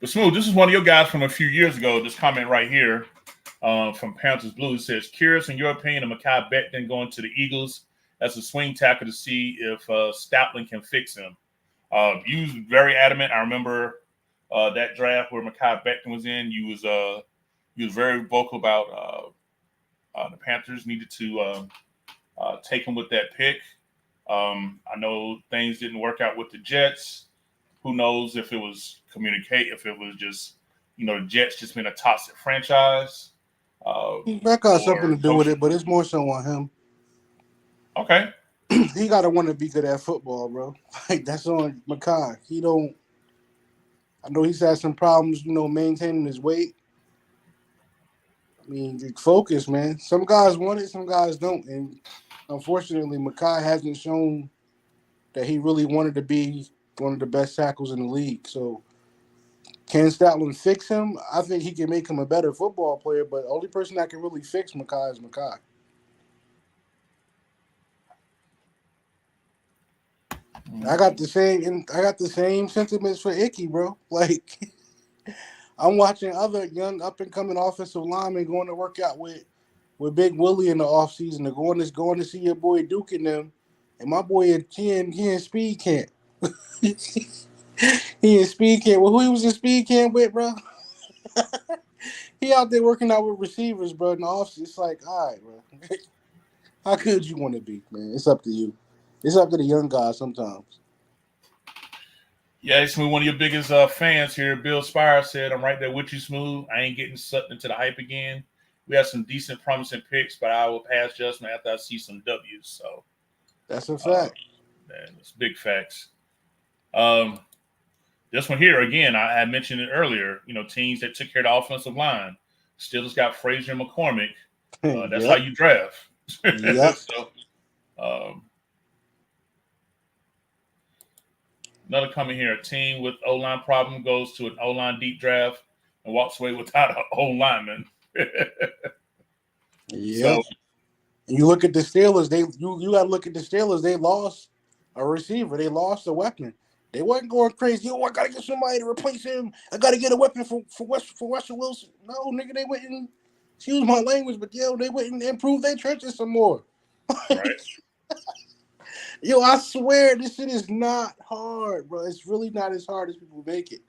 But Smooth, this is one of your guys from a few years ago. This comment right here from Panthers Blue says, curious in your opinion of Mekhi Becton going to the Eagles as a swing tackle to see if Stoutland can fix him. You was very adamant. I remember that draft where Mekhi Becton was in. You was very vocal about the Panthers needed to take him with that pick. I know things didn't work out with the Jets. Who knows if it was if it was just, the Jets just been a toxic franchise. that got something Or to do with it, but it's more so on him. Okay. He got to want to be good at football, bro. Like that's on Mekhi. He don't. I know he's had some problems, maintaining his weight. I mean, focus, man. Some guys want it, some guys don't, and unfortunately, Mekhi hasn't shown that he really wanted to be one of the best tackles in the league. So, can Stoutland fix him? I think he can make him a better football player, but the only person that can really fix Mekhi is Mekhi. I got the same sentiments for Icky, bro. Like I'm watching other young up and coming offensive linemen going to work out with Big Willie in the offseason. They're going to see your boy Duke and them. And my boy he in speed camp. He in speed camp. Well, who he was in speed camp with, bro? He out there working out with receivers, bro, in the offseason. It's like, all right, bro. How good you want to be, man? It's up to you. It's up to the young guys sometimes. Yeah, Smooth, one of your biggest fans here, Bill Spire, said, I'm right there with you, Smooth. I ain't getting sucked into the hype again. We have some decent, promising picks, but I will pass judgment after I see some W's. So That's a fact. man, it's big facts. This one here, again, I had mentioned it earlier, teams that took care of the offensive line. Steelers got Frazier and McCormick. That's how Yep. you draft. Yep. So, another comment here: a team with O-line problem goes to an O-line deep draft and walks away without an O-lineman. Yep. So, And you look at the Steelers, you gotta look at the Steelers, they lost a receiver, they lost a weapon. They wasn't going crazy. I gotta get somebody to replace him. I gotta get a weapon for Russell Wilson. No, nigga, they went and excuse my language, but they went and improved their trenches some more. right. Yo, I swear this shit is not hard, bro. It's really not as hard as people make it.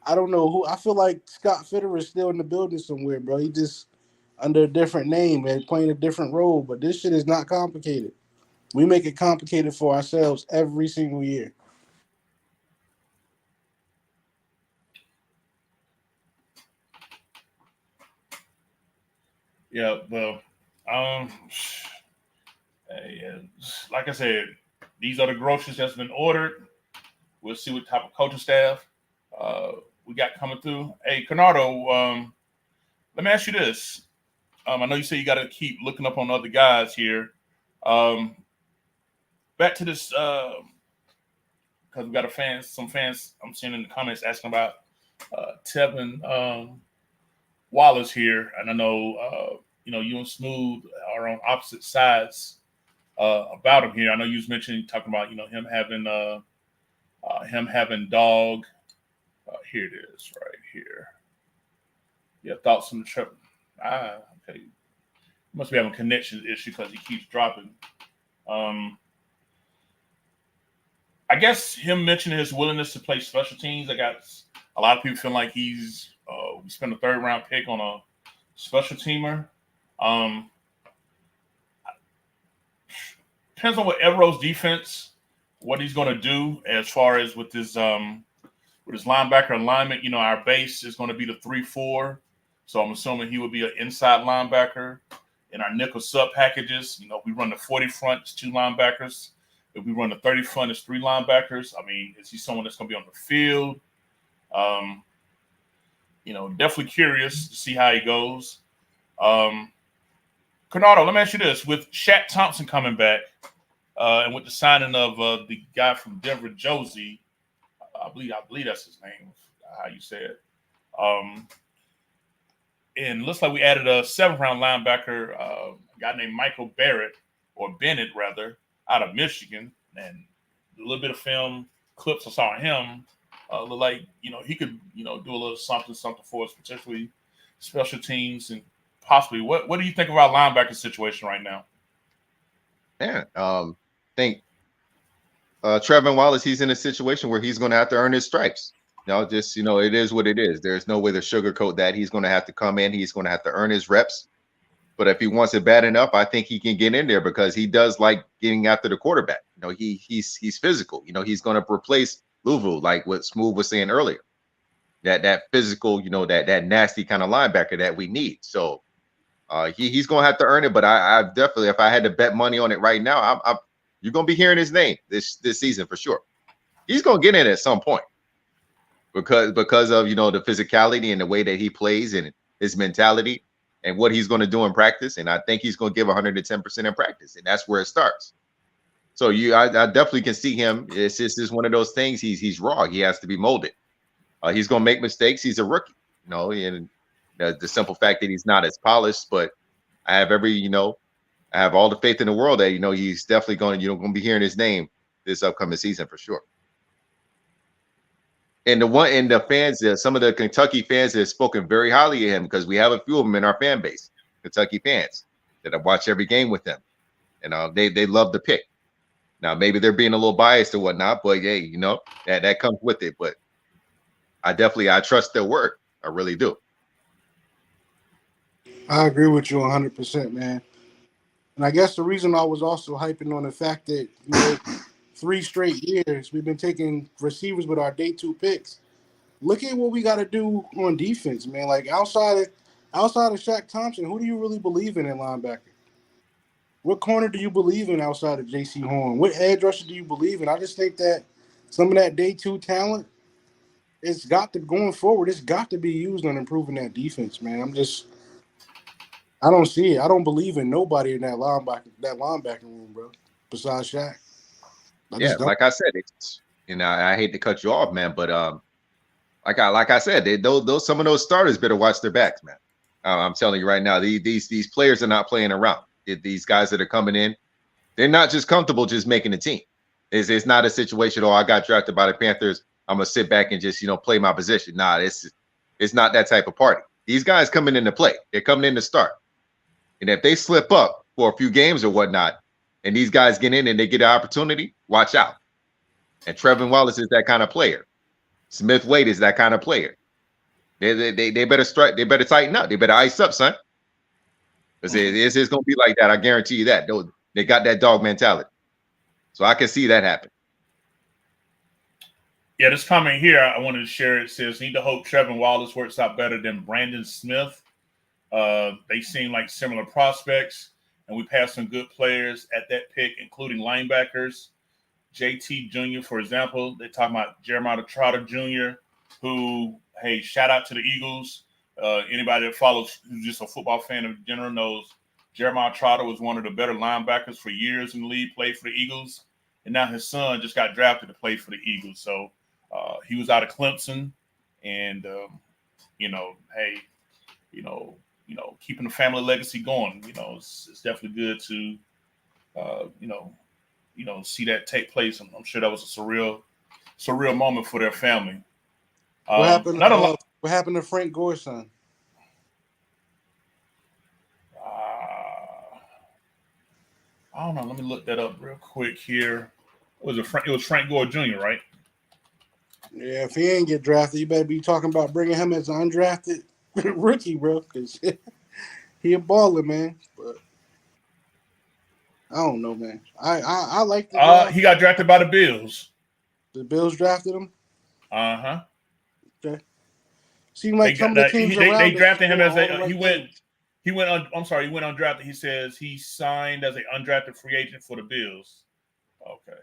I don't know who. I feel like Scott Fitterer is still in the building somewhere, bro. He just under a different name and playing a different role. But this shit is not complicated. We make it complicated for ourselves every single year. Yeah, well, um, like I said, these are the groceries that's been ordered. We'll see what type of coaching staff we got coming through. Hey, Canardo, let me ask you this. I know you say you got to keep looking up on other guys here. Back to this, because we got some fans I'm seeing in the comments asking about Tevin Wallace here, and I know you and Smooth are on opposite sides about him here. I know you was talking about him having dog. Here it is, right here. Yeah, thoughts on the trip. Okay. Must be having a connection issue because he keeps dropping. I guess him mentioning his willingness to play special teams. I got a lot of people feeling like we spent a third round pick on a special teamer. Depends on what Evero's defense, what he's going to do as far as with his linebacker alignment. Our base is going to be the 3-4, so I'm assuming he would be an inside linebacker. in our nickel sub packages. We run the 40 front, it's 2 linebackers. If we run the 30 front, it's 3 linebackers. I mean, is he someone that's going to be on the field? Definitely curious to see how he goes. Canardo, let me ask you this: with Shaq Thompson coming back, and with the signing of the guy from Denver, Josie, I believe that's his name. How you say it? And it looks like we added a 7th-round linebacker, a guy named Michael Barrett, or Bennett rather, out of Michigan. And a little bit of film clips I saw of him look like he could do a little something for us, potentially special teams and possibly. What do you think of our linebacker situation right now? Yeah, I think Trevin Wallace, he's in a situation where he's going to have to earn his stripes. It is what it is. There's no way to sugarcoat that. He's going to have to come in. He's going to have to earn his reps. But if he wants it bad enough, I think he can get in there because he does like getting after the quarterback. He's physical. He's going to replace Louisville, like what Smooth was saying earlier. That physical, that nasty kind of linebacker that we need. So he's going to have to earn it. But I definitely, if I had to bet money on it right now, you're going to be hearing his name this season for sure. He's going to get in at some point. Because of the physicality and the way that he plays and his mentality and what he's going to do in practice, and I think he's going to give 110% in practice, and that's where it starts. So I definitely can see him. It's just one of those things. He's raw. He has to be molded. He's going to make mistakes. He's a rookie, and the simple fact that he's not as polished. But I have I have all the faith in the world that he's definitely going to be hearing his name this upcoming season for sure. And the fans, some of the Kentucky fans have spoken very highly of him because we have a few of them in our fan base, Kentucky fans that have watched every game with them, and they love the pick. Now maybe they're being a little biased or whatnot, but hey, that comes with it. But I trust their work. I really do. I agree with you 100%, man. And I guess the reason I was also hyping on the fact that 3 straight years we've been taking receivers with our day 2 picks. Look at what we got to do on defense, man. Like outside of Shaq Thompson, who do you really believe in linebacker? What corner do you believe in outside of J.C. Horn? What edge rusher do you believe in? I just think that some of that day 2 talent, going forward, it's got to be used on improving that defense, man. I don't see it. I don't believe in nobody in that linebacker room, bro, besides Shaq. Like I said, I hate to cut you off, man, but like I said, those some of those starters better watch their backs, man. I'm telling you right now, these players are not playing around. These guys that are coming in, they're not just comfortable just making the team. It's not a situation. I got drafted by the Panthers. I'm gonna sit back and just play my position. Nah, it's not that type of party. These guys coming in to play. They're coming in to start. And if they slip up for a few games or whatnot, and these guys get in and they get an opportunity, watch out. And Trevin Wallace is that kind of player. Smith Wade is that kind of player. They better strike. They better tighten up. They better ice up, son. Because it's going to be like that. I guarantee you that. They got that dog mentality. So I can see that happen. Yeah, this comment here, I wanted to share. It says, need to hope Trevin Wallace works out better than Brandon Smith. They seem like similar prospects, and we passed some good players at that pick, including linebackers. JT Jr., for example, they're talking about Jeremiah Trotter Jr., who, hey, shout out to the Eagles. Anybody that follows, who's just a football fan in general, knows Jeremiah Trotter was one of the better linebackers for years in the league, played for the Eagles, and now his son just got drafted to play for the Eagles. So he was out of Clemson, and keeping the family legacy going. It's definitely good to see that take place. I'm sure that was a surreal moment for their family. What happened to Frank Gore's son? I don't know. Let me look that up real quick here. It was Frank Gore Jr., right? Yeah, if he ain't get drafted, you better be talking about bringing him as an undrafted rookie, bro, because he a baller, man. But I don't know, man. I like the draft. He got drafted by the Bills. The Bills drafted him? Uh-huh. Okay. Seemed like some of the teams around they drafted him as he He went on. I'm sorry, he went undrafted. He says he signed as an undrafted free agent for the Bills. Okay.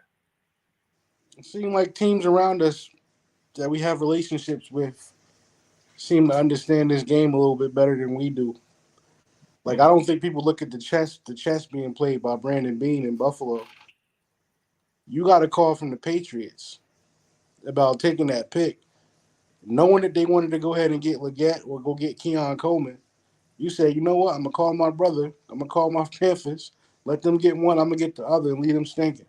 It seems like teams around us that we have relationships with seem to understand this game a little bit better than we do. Like I don't think people look at the chess being played by Brandon Beane in Buffalo. You got a call from the Patriots about taking that pick, knowing that they wanted to go ahead and get Leggett or go get Keon Coleman. You said, you know what? I'm gonna call my brother. I'm gonna call my Panthers. Let them get one. I'm gonna get the other and leave them stinking.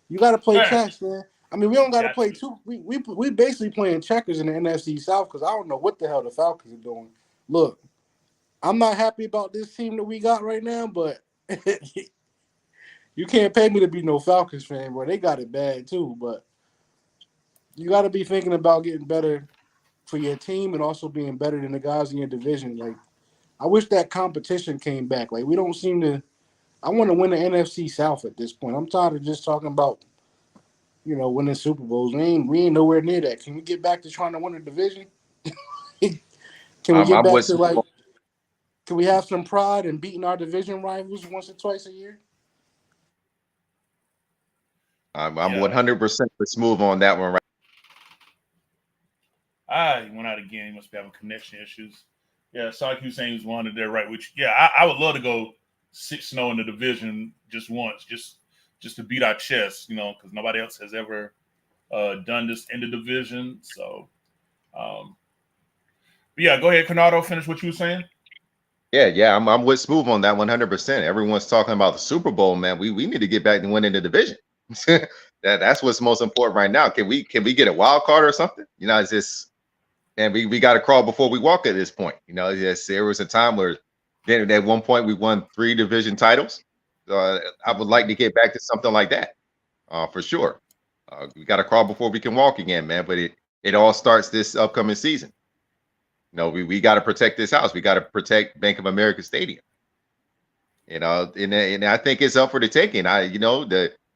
You got to play Yeah. chess, man. I mean, we don't got to Got play to. two. We basically playing checkers in the NFC South because I don't know what the hell the Falcons are doing. Look, I'm not happy about this team that we got right now, but you can't pay me to be no Falcons fan, bro. They got it bad too, but you got to be thinking about getting better for your team and also being better than the guys in your division. Like, I wish that competition came back. Like, we don't seem to. I want to win the NFC South at this point. I'm tired of just talking about winning Super Bowls. We ain't nowhere near that. Can we get back to trying to win a division? Can we get I'm back with to can we have some pride in beating our division rivals once or twice a year? I'm Yeah. 100% smooth on that one. Right. He went out again. He must be having connection issues. Yeah, Sonic Hussein was one of there, right? Which, yeah, I would love to go 6-0 in the division just once, just to beat our chest, because nobody else has ever done this in the division. So, but yeah, go ahead, Canardo. Finish what you were saying. Yeah. I'm with smooth on that 100%. Everyone's talking about the Super Bowl, man. We need to get back to winning the division. That's what's most important right now. Can we get a wild card or something? It's just, and we got to crawl before we walk at this point. There was a time where then at one point we won 3 division titles. I would like to get back to something like that, for sure. We got to crawl before we can walk again, man. But it all starts this upcoming season. We got to protect this house. We got to protect Bank of America Stadium. And I think it's up for the taking.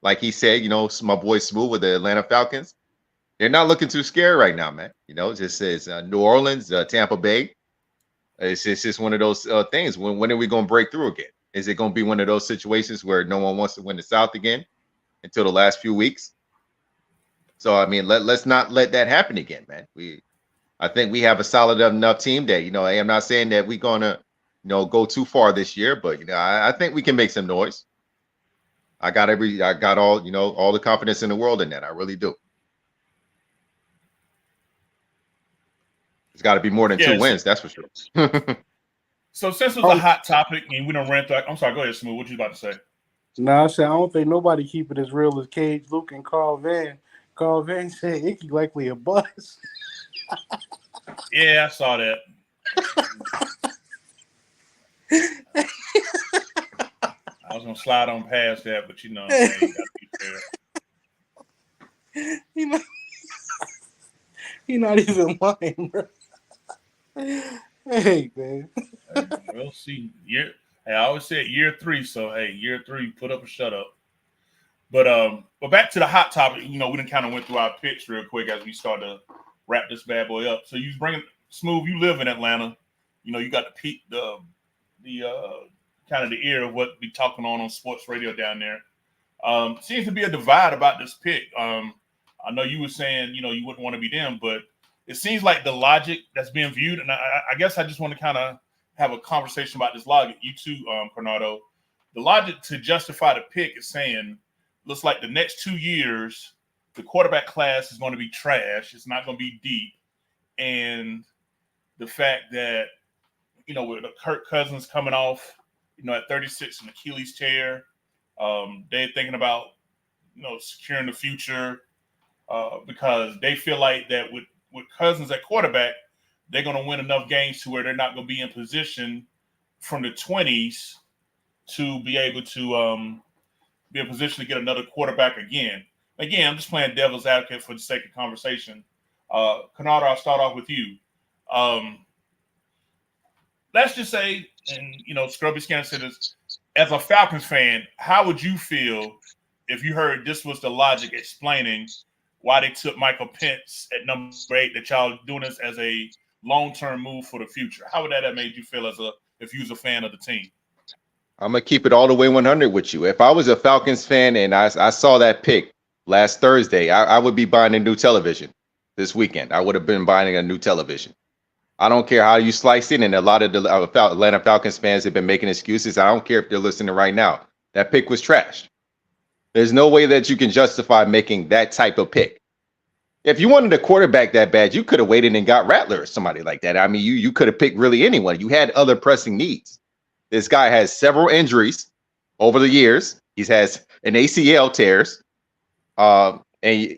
Like he said, my boy Smooth with the Atlanta Falcons. They're not looking too scared right now, man. It just says New Orleans, Tampa Bay. It's just one of those things. When are we going to break through again? Is it going to be one of those situations where no one wants to win the South again until the last few weeks? So I mean, let's not let that happen again, man. I think we have a solid enough team that I'm not saying that we're gonna go too far this year, but I think we can make some noise. I got all the confidence in the world in that. I really do. It's got to be more than 2 Yeah. wins, that's for sure. So since it was a hot topic and we don't rant through, I'm sorry. Go ahead, Smooth. What you about to say? No, I said I don't think nobody keep it as real as Cage Luke and Carl Van. Carl Van said Icky likely a bust. Yeah, I saw that. I was gonna slide on past that, but hey, you gotta be fair. He not even lying, bro. Hey, man. We'll see. I always said year 3, so hey, year 3, put up or shut up. But back to the hot topic. We done kind of went through our picks real quick as we start to wrap this bad boy up. So you bringing Smooth. You live in Atlanta. You got the kind of the ear of what be talking on sports radio down there. Seems to be a divide about this pick. I know you were saying you wouldn't want to be them, but it seems like the logic that's being viewed, and I guess I just want to kind of have a conversation about this logic. You too, Cornado. The logic to justify the pick is saying, looks like the next 2 years, the quarterback class is going to be trash. It's not going to be deep, and the fact that with Kirk Cousins coming off, at 36 an Achilles tear, they're thinking about securing the future because they feel like that with Cousins at quarterback, they're going to win enough games to where they're not going to be in position from the 20s to be able to be in position to get another quarterback again. Again, I'm just playing devil's advocate for the sake of conversation. Canada, I'll start off with you. Let's just say, and Scrubby Scanner said this, as a Falcons fan, how would you feel if you heard this was the logic explaining why they took Michael Pence at number 8, that y'all doing this as a long-term move for the future? How would that have made you feel as if you was a fan of the team. I'm gonna keep it all the way 100 with you. If I was a Falcons fan and I saw that pick last Thursday, I would be buying a new television this weekend. I would have been buying a new television. I don't care how you slice it, and a lot of the Atlanta Falcons fans have been making excuses. I don't care if they're listening right now. That pick was trashed. There's no way that you can justify making that type of pick. If you wanted a quarterback that bad, you could have waited and got Rattler or somebody like that. I mean, you could have picked really anyone. You had other pressing needs. This guy has several injuries over the years. He has an ACL tears, and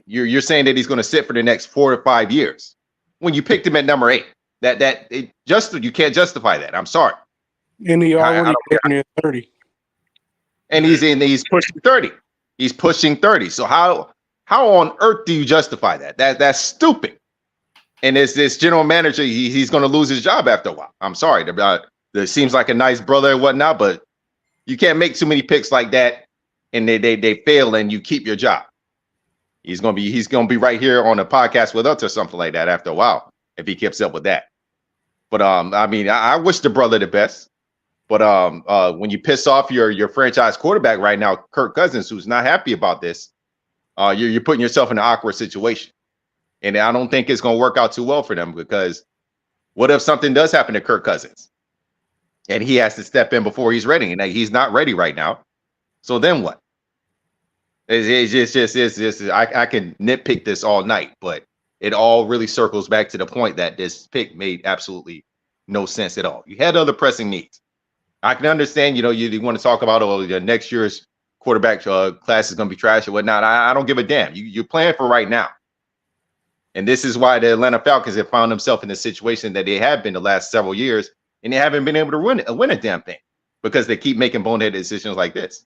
you're saying that he's going to sit for the next 4 to 5 years. When you picked him at number 8, you can't justify that. I'm sorry. And he already near 30. And he's pushing 30. He's pushing 30. So how on earth do you justify that? That's stupid. And this general manager, he's going to lose his job after a while. I'm sorry. It seems like a nice brother and whatnot, but you can't make too many picks like that and they fail and you keep your job. He's gonna be right here on a podcast with us or something like that after a while if he keeps up with that. But I mean, I wish the brother the best. But when you piss off your franchise quarterback right now, Kirk Cousins, who's not happy about this, you're putting yourself in an awkward situation. And I don't think it's gonna work out too well for them, because what if something does happen to Kirk Cousins? And he has to step in before he's ready, and he's not ready right now. So then what? It's just I can nitpick this all night, but it all really circles back to the point that this pick made absolutely no sense at all. You had other pressing needs. I can understand, you want to talk about next year's quarterback class is going to be trash or whatnot. I don't give a damn. You're playing for right now. And this is why the Atlanta Falcons have found themselves in the situation that they have been the last several years, and they haven't been able to win a damn thing because they keep making boneheaded decisions like this.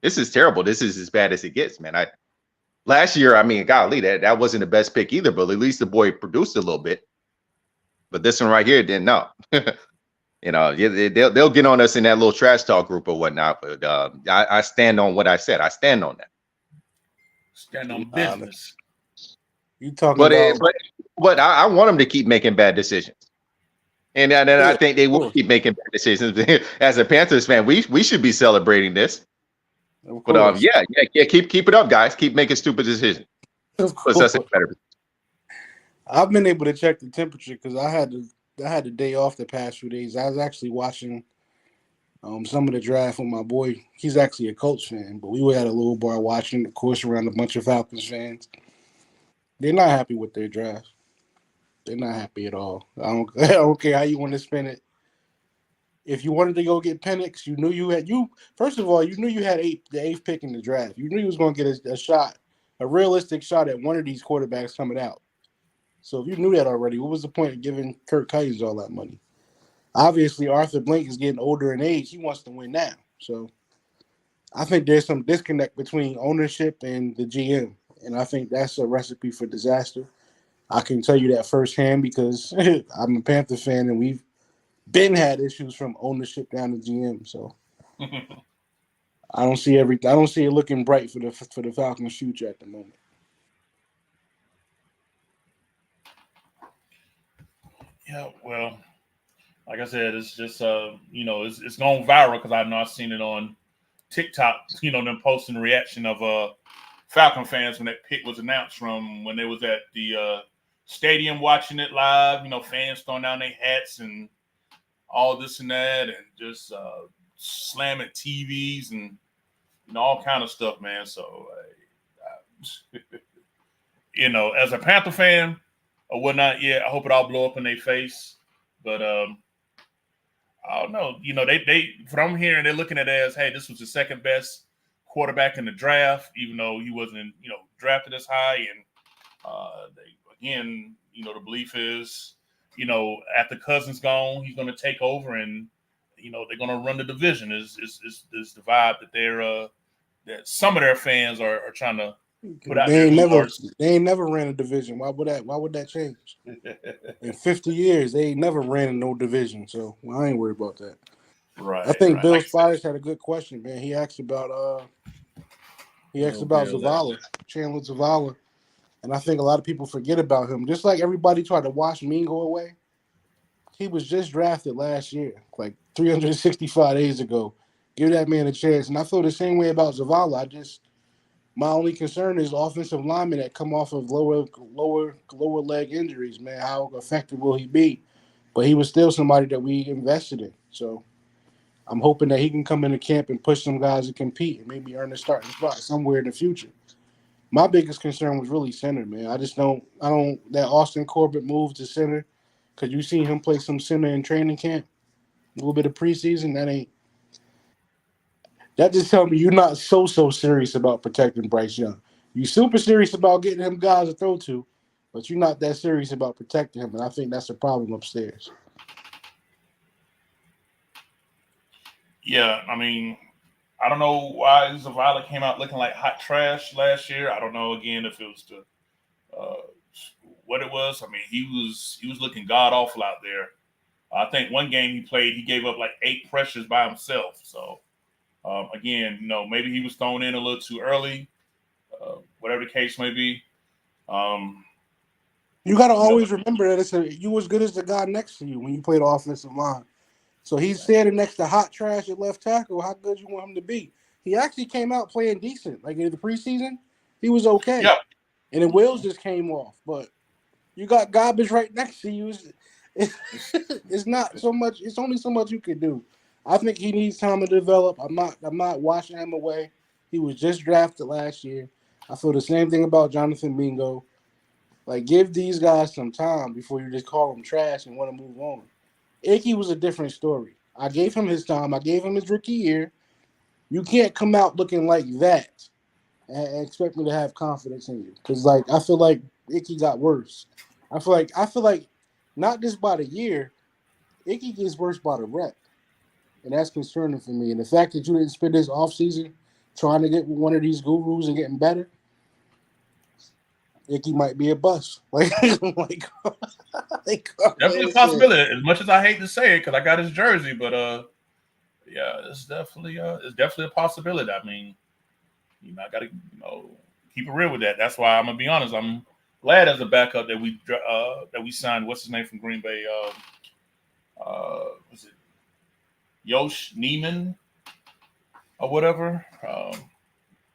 This is terrible. This is as bad as it gets, man. Last year, I mean, golly, that wasn't the best pick either, but at least the boy produced a little bit. But this one right here didn't know. They'll get on us in that little trash talk group or whatnot. But I stand on what I said. I stand on that. Stand on business. You talking about? But I want them to keep making bad decisions. And I think they will keep making bad decisions. As a Panthers fan, we should be celebrating this. But yeah, keep it up, guys. Keep making stupid decisions. Puts us in better. I've been able to check the temperature because I had the day off the past few days. I was actually watching some of the draft with my boy. He's actually a Colts fan, but we were at a little bar watching, of course, around a bunch of Falcons fans. They're not happy with their draft. They're not happy at all. I don't care how you want to spin it. If you wanted to go get Penix, you knew first of all, you knew you had the 8th pick in the draft. You knew you was going to get a shot, a realistic shot at one of these quarterbacks coming out. So if you knew that already, what was the point of giving Kirk Cousins all that money? Obviously, Arthur Blank is getting older in age. He wants to win now. So I think there's some disconnect between ownership and the GM, and I think that's a recipe for disaster. I can tell you that firsthand because I'm a Panther fan, and we've been had issues from ownership down to GM. So I don't see it looking bright for the Falcons' future at the moment. Yeah, well, like I said, it's just it's going viral because I've seen it on TikTok. Them posting the reaction of Falcon fans when that pick was announced from when they was at the stadium watching it live. Fans throwing down their hats and all this and that, and just slamming TVs and all kind of stuff, man. So, as a Panther fan or whatnot, yeah, I hope it all blow up in their face. But I don't know. They from I'm hearing, they're looking at it as, hey, this was the second best quarterback in the draft, even though he wasn't, drafted as high. And the belief is, after Cousins gone, he's going to take over, and they're going to run the division. Is the vibe that that some of their fans are trying to put out. They ain't never ran a division. Why would that change? In 50 years, they ain't never ran in no division. So I ain't worried about that. Right. I think Bill Spires had a good question, man. He asked about Zavala, Chandler Zavala. And I think a lot of people forget about him. Just like everybody tried to watch Mean go away, He was just drafted last year, like 365 days ago. Give that man a chance. And I feel the same way about Zavala. My only concern is offensive linemen that come off of lower leg injuries, man. How effective will he be? But he was still somebody that we invested in. So I'm hoping that he can come into camp and push some guys to compete and maybe earn a starting spot somewhere in the future. My biggest concern was really center, man. I don't that Austin Corbett move to center, because you seen him play some center in training camp, a little bit of preseason. That just tells me you're not so serious about protecting Bryce Young. You super serious about getting him guys to throw to, but you're not that serious about protecting him, and I think that's a problem upstairs. Yeah, I mean, I don't know why Zavala came out looking like hot trash last year. I don't know again if it was uh, what it was. I mean, he was looking god awful out there. I think one game he played, he gave up like 8 pressures by himself. So again, maybe he was thrown in a little too early. Whatever the case may be. Um, You got to you know, always remember that you as good as the guy next to you when you play the offensive line. So he's standing next to hot trash at left tackle. How good you want him to be? He actually came out playing decent. Like in the preseason, he was okay. yeah, And then Wills just came off. But you got garbage right next to you. It's not so much. It's only so much you can do. I think he needs time to develop. I'm not washing him away. He was just drafted last year. I feel the same thing about Jonathan Mingo. Like, give these guys some time before you just call them trash and want to move on. Icky was a different story. I gave him his time. I gave him his rookie year. You can't come out looking like that and expect me to have confidence in you. Because, like, I feel like Icky got worse. I feel like not just by the year, Icky gets worse by the rep. And that's concerning for me. And the fact that you didn't spend this offseason trying to get with one of these gurus and getting better, Icky might be a bust. Like definitely a Carlos said. possibility. As much as I hate to say it, because I got his jersey, but yeah, it's definitely a possibility. I mean, I got to keep it real with that. That's why I'm gonna be honest. I'm glad as a backup that we signed. What's his name from Green Bay? Was it Yosh Neiman or whatever?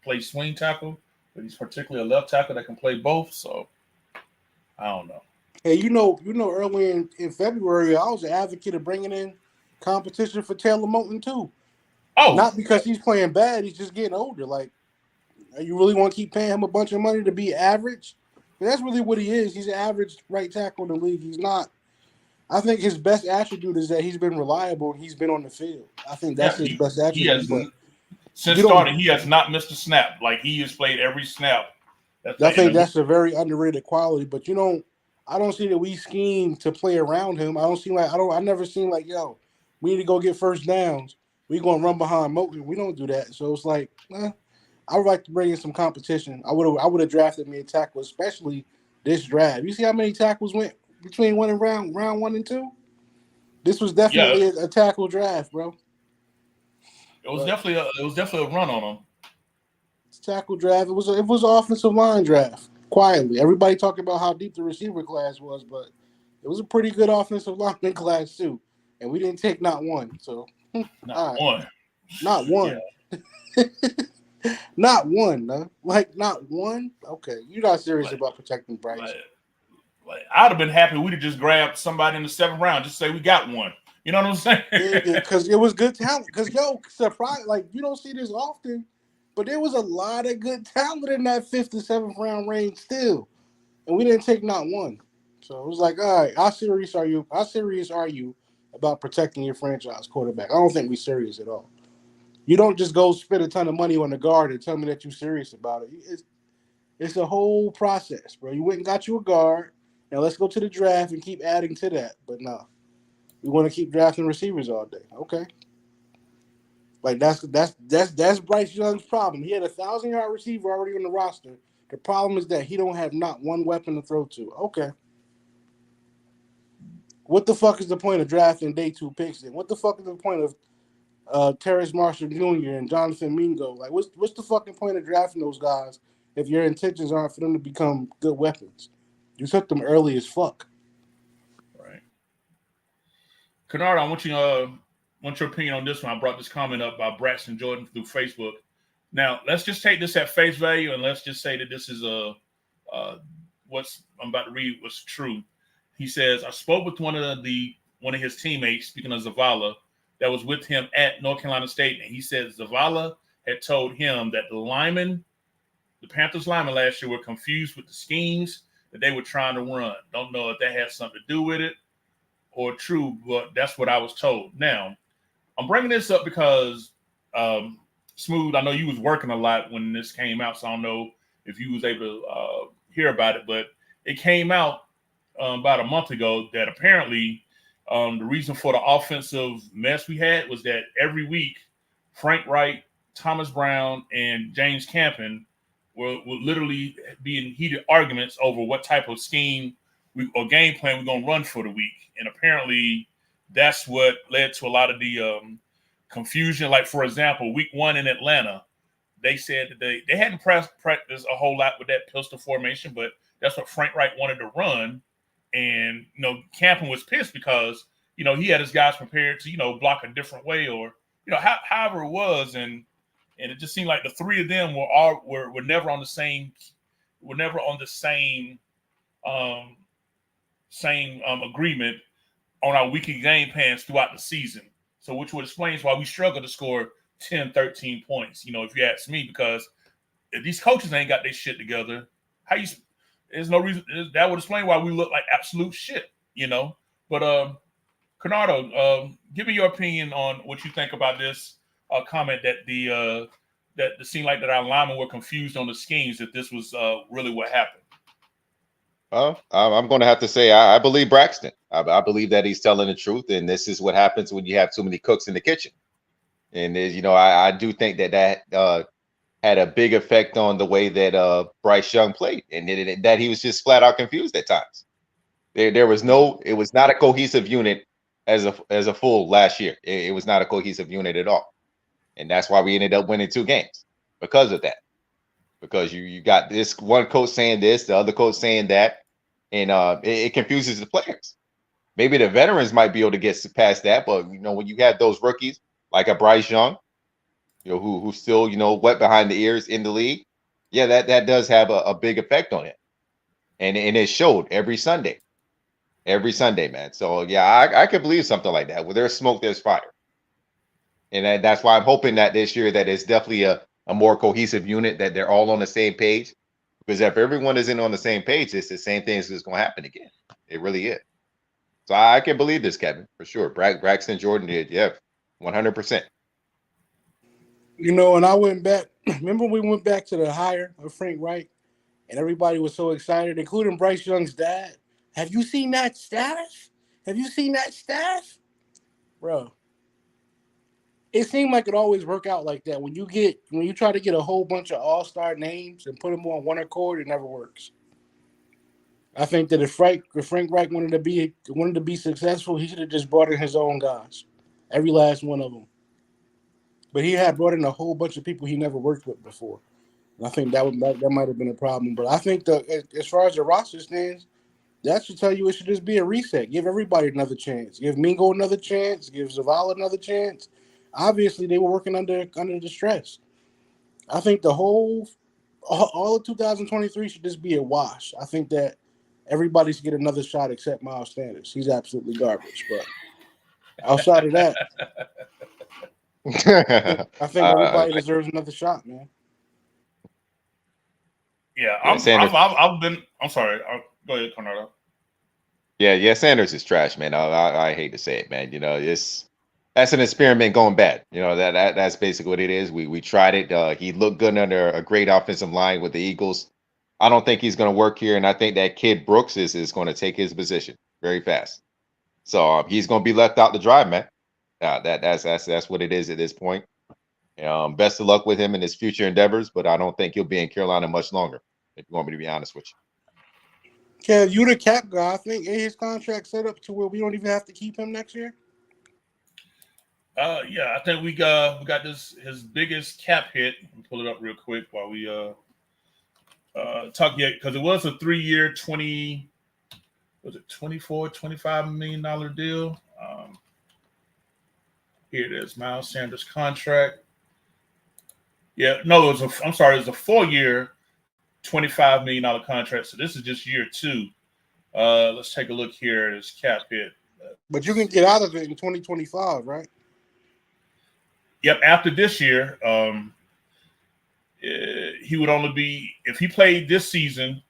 Plays swing tackle, but he's particularly a left tackle that can play both. So I don't know. Hey, early in February, I was an advocate of bringing in competition for Taylor Moton too. Oh, Not because he's playing bad; he's just getting older. Like, you really want to keep paying him a bunch of money to be average? But that's really what he is. He's an average right tackle in the league. He's not. I think his best attribute is that he's been reliable and he's been on the field. I think that's yeah, his best he has attribute. But since you don't. starting, he has not missed a snap. Like he has played every snap. That's I like, think that's a very underrated quality. But you don't. I don't see that we scheme to play around him. I don't see like I don't. I never seen like we need to go get first downs. We gonna run behind Moton. We don't do that. So it's like, I would like to bring in some competition. I would have drafted me a tackle, especially this draft. You see how many tackles went between round 1 and 2? This was yeah, definitely a tackle draft, bro. But it was definitely a run on him. it's a tackle draft. It was an offensive line draft. Quietly, everybody talking about how deep the receiver class was, but it was a pretty good offensive lineman class too. And we didn't take not one. So Not all right, one. not Yeah, one. Not one, no. Like not one. Okay, you're not serious like, about protecting Bryce. like, I'd have been happy we'd have just grabbed somebody in the 7th round. Just say we got one. You know what I'm saying? Yeah, because it was good talent. Because surprise, like you don't see this often, but there was a lot of good talent in that 5th to 7th round range still, and we didn't take not one. So it was like, all right, how serious are you? How serious are you about protecting your franchise quarterback? I don't think we're serious at all. You don't just go spend a ton of money on the guard and tell me that you're serious about it. It's a whole process, bro. You went and got you a guard. Now let's go to the draft and keep adding to that. But no, we want to keep drafting receivers all day. Okay. Like that's Bryce Young's problem. He had 1,000-yard receiver already on the roster. The problem is that he don't have not one weapon to throw to. Okay. What the fuck is the point of drafting day 2 picks then? What the fuck is the point of Terrace Marshall Jr. and Jonathan Mingo? Like what's the fucking point of drafting those guys if your intentions aren't for them to become good weapons? You took them early as fuck. Right. Kennard, I want your opinion on this one. I brought this comment up by Braxton Jordan through Facebook. Now, let's just take this at face value, and let's just say that this is what's I'm about to read was true. He says, I spoke with one of his teammates, speaking of Zavala, that was with him at North Carolina State, and he said Zavala had told him that the Panthers linemen last year were confused with the schemes that they were trying to run. Don't know if that has something to do with it or true, but that's what I was told. Now, I'm bringing this up because Smooth, I know you was working a lot when this came out, so I don't know if you was able to hear about it, but it came out about a month ago that apparently the reason for the offensive mess we had was that every week Frank Wright, Thomas Brown, and James Campen will literally be in heated arguments over what type of scheme or game plan we're going to run for the week. And apparently that's what led to a lot of the confusion. Like, for example, week 1 in Atlanta, they said that they hadn't practiced a whole lot with that pistol formation, but that's what Frank Wright wanted to run. And, Campen was pissed because, he had his guys prepared to, block a different way or, however it was. And it just seemed like the three of them were never on the same, agreement on our weekly game plans throughout the season. So which would explain why we struggle to score 10, 13 points, if you ask me, because if these coaches ain't got their shit together, there's no reason that would explain why we look like absolute shit, But Canardo, give me your opinion on what you think about this comment that it seemed like that our linemen were confused on the schemes, if this was really what happened. I'm going to have to say I believe Braxton. I believe that he's telling the truth, and this is what happens when you have too many cooks in the kitchen. And I do think that had a big effect on the way that Bryce Young played, and that he was just flat out confused at times. It was not a cohesive unit as a full last year. It was not a cohesive unit at all, and that's why we ended up winning 2 games because of that. Because you got this one coach saying this, the other coach saying that, and it confuses the players. Maybe the veterans might be able to get past that, but when you have those rookies like a Bryce Young, who's still wet behind the ears in the league, yeah, that does have a big effect on it, and it showed every Sunday, man. So yeah, I could believe something like that. Where there's smoke, there's fire, and that's why I'm hoping that this year that it's definitely a more cohesive unit, that they're all on the same page. Because if everyone isn't on the same page, it's the same thing that's going to happen again. It really is. So I can believe this, Kevin, for sure. Braxton Jordan did, yeah, 100%. And I went back. Remember, we went back to the hire of Frank Wright, and everybody was so excited, including Bryce Young's dad. Have you seen that status? Bro? It seemed like it always work out like that. When you try to get a whole bunch of all-star names and put them on one accord, it never works. I think that if Frank Wright wanted to be successful, he should have just brought in his own guys, every last one of them. But he had brought in a whole bunch of people he never worked with before. And I think that might have been a problem. But I think as far as the roster stands, that should tell you it should just be a reset. Give everybody another chance. Give Mingo another chance. Give Zavala another chance. Obviously, they were working under distress. I think all of 2023 should just be a wash. I think that everybody should get another shot except Miles Sanders. He's absolutely garbage. But outside of that, I think everybody deserves another shot, man. Yeah, I've been. I'm sorry. Go ahead, Conrado. Yeah, Sanders is trash, man. I hate to say it, man. That's an experiment going bad. That's basically what it is. We tried it. He looked good under a great offensive line with the Eagles. I don't think he's going to work here, and I think that kid Brooks is going to take his position very fast. So he's going to be left out to dry, man. That's what it is at this point. Best of luck with him in his future endeavors, but I don't think he'll be in Carolina much longer, if you want me to be honest with you. Yeah, you the cap guy. I think his contract set up to where we don't even have to keep him next year. Yeah, I think we got his biggest cap hit. Let me pull it up real quick while we talk yet, because it was a 3-year, $24, $25 million deal. Here it is, Miles Sanders contract. Yeah, no, I'm sorry, it was a 4-year, $25 million contract. So this is just year two. Let's take a look here at his cap hit. But you can get out of it in 2025, right? Yep, after this year, he would only be, if he played this season,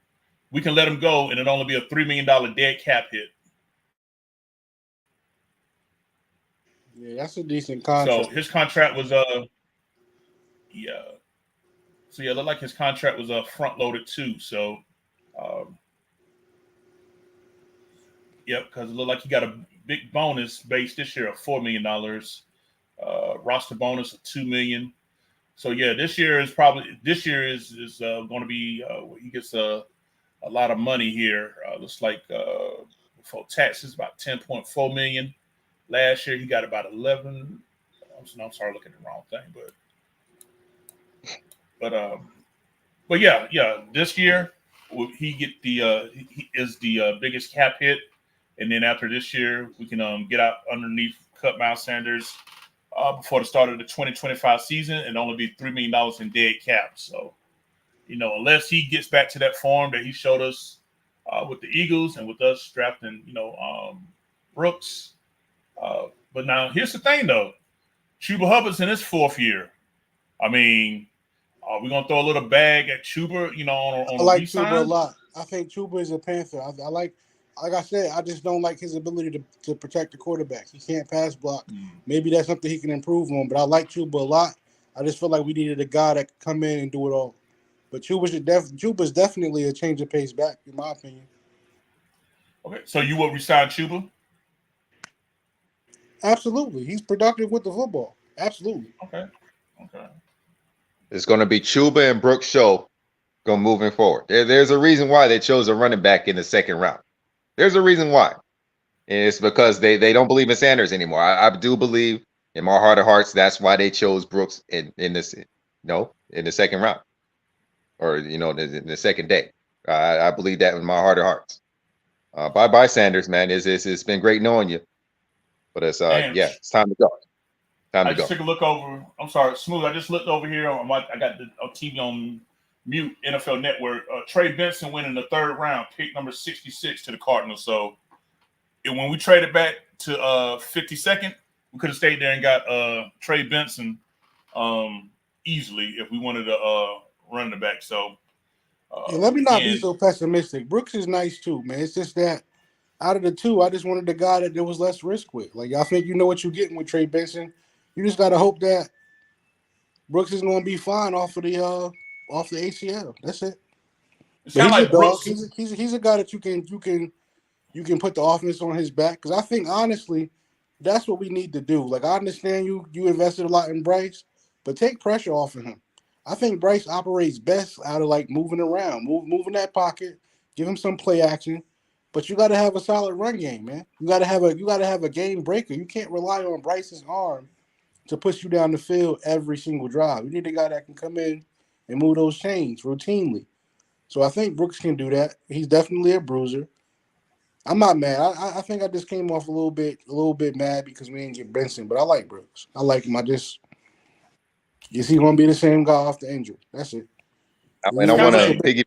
we can let him go, and it'd only be a $3 million dead cap hit. Yeah, that's a decent So contract. his contract was yeah. So yeah, it looked like his contract was front loaded too. So yep, because it looked like he got a big bonus base this year of $4 million, roster bonus of $2 million. So yeah, this year is going to be he gets a lot of money here. Looks like before taxes about 10.4 million. Last year he got about 11. I'm sorry, looking at the wrong thing, but yeah. This year he get he is the biggest cap hit, and then after this year we can get out underneath cut Miles Sanders before the start of the 2025 season, and only be $3 million in dead cap. So unless he gets back to that form that he showed us with the Eagles and with us drafting Brooks. But now here's the thing though, Chuba Hubbard's in his 4th year. I mean, are we gonna throw a little bag at Chuba? On I a like Chuba a re-sign? lot. I think Chuba is a Panther. I like I said, I just don't like his ability to protect the quarterback. He can't pass block. Maybe that's something he can improve on, but I like Chuba a lot. I just feel like we needed a guy that could come in and do it all. But Chuba's definitely a change of pace back, in my opinion. Okay, so you will resign Chuba? Absolutely. He's productive with the football. Absolutely. Okay. It's going to be Chuba and Brooks show going moving forward. There's a reason why they chose a running back in the 2nd round. There's a reason why. And it's because they don't believe in Sanders anymore. I do believe in my heart of hearts that's why they chose Brooks in the 2nd round, or in the 2nd day. I believe that in my heart of hearts. Bye Sanders, man. It's been great knowing you, but it's And it's time to go. I just took a look over. I'm sorry, Smooth. I just looked over here. I got the TV on mute. NFL Network. Trey Benson went in the 3rd round, pick number 66 to the Cardinals. So when we traded back to 52nd, we could have stayed there and got Trey Benson easily if we wanted to run the back. So let me not be so pessimistic. Brooks is nice too, man. It's just that out of the two, I just wanted the guy that there was less risk with. Like, I think you know what you're getting with Trey Benson. You just got to hope that Brooks is going to be fine off the ACL. That's it. But he's a dog. He's a guy that you can put the offense on his back, because I think honestly that's what we need to do. Like, I understand you invested a lot in Bryce, but take pressure off of him. I think Bryce operates best out of like moving around, moving that pocket, give him some play action. But you got to have a solid run game, man. You got to have a game breaker. You can't rely on Bryce's arm to push you down the field every single drive. You need a guy that can come in and move those chains routinely. So I think Brooks can do that. He's definitely a bruiser. I'm not mad. I think I just came off a little bit mad because we didn't get Benson, but I like Brooks. I like him. Is he going to be the same guy off the injury? That's it. And I want to piggyback.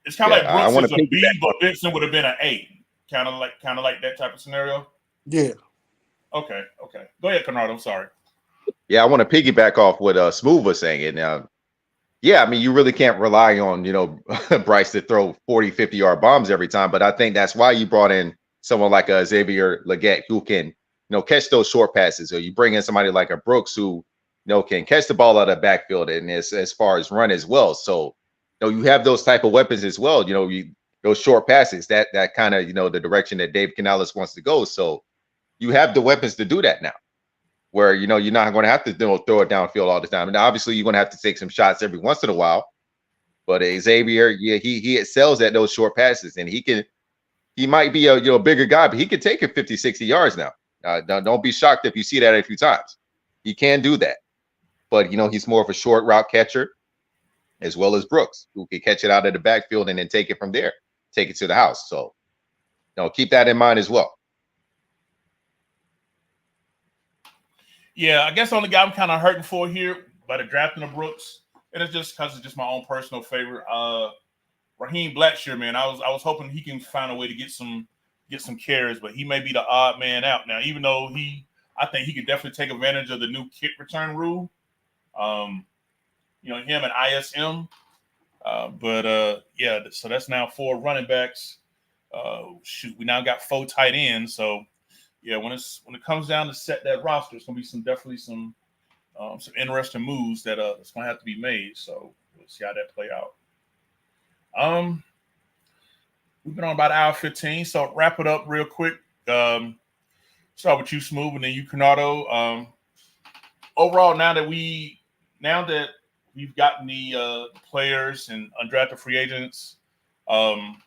It's kind of like Brooks is a B, but on. Benson would have been an A. Kind of like that type of scenario. Yeah. Okay. Go ahead, Conrad. I'm sorry. Yeah, I want to piggyback off what Smooth was saying. And yeah, I mean, you really can't rely on, Bryce to throw 40, 50-yard bombs every time. But I think that's why you brought in someone like a Xavier Legette who can, catch those short passes. Or you bring in somebody like a Brooks who, can catch the ball out of the backfield and as far as run as well. So, you have those type of weapons as well. Those short passes, that kind of, the direction that Dave Canales wants to go. So you have the weapons to do that now, where you're not going to have to throw it downfield all the time. And obviously you're going to have to take some shots every once in a while. But Xavier, yeah, he excels at those short passes, and he might be a bigger guy, but he can take it 50, 60 yards now. Don't be shocked if you see that a few times. He can do that. But he's more of a short route catcher, as well as Brooks, who can catch it out of the backfield and then take it from there, take it to the house. So keep that in mind as well. Yeah, I guess the only guy I'm kind of hurting for here by the drafting of Brooks, and it's just because it's just my own personal favorite. Raheem Blackshear, man, I was hoping he can find a way to get some carries, but he may be the odd man out now. Even though I think he could definitely take advantage of the new kick return rule. Um, him and ISM. But yeah, so that's now 4 running backs. Shoot, we now got 4 tight ends. So yeah, when it comes down to set that roster, it's gonna be definitely some interesting moves that's gonna have to be made. So we'll see how that play out. Um, we've been on about an hour 15, so wrap it up real quick. Start with you, Smooth, and then you, Canardo. Overall, now that we've gotten the players and undrafted free agents, um,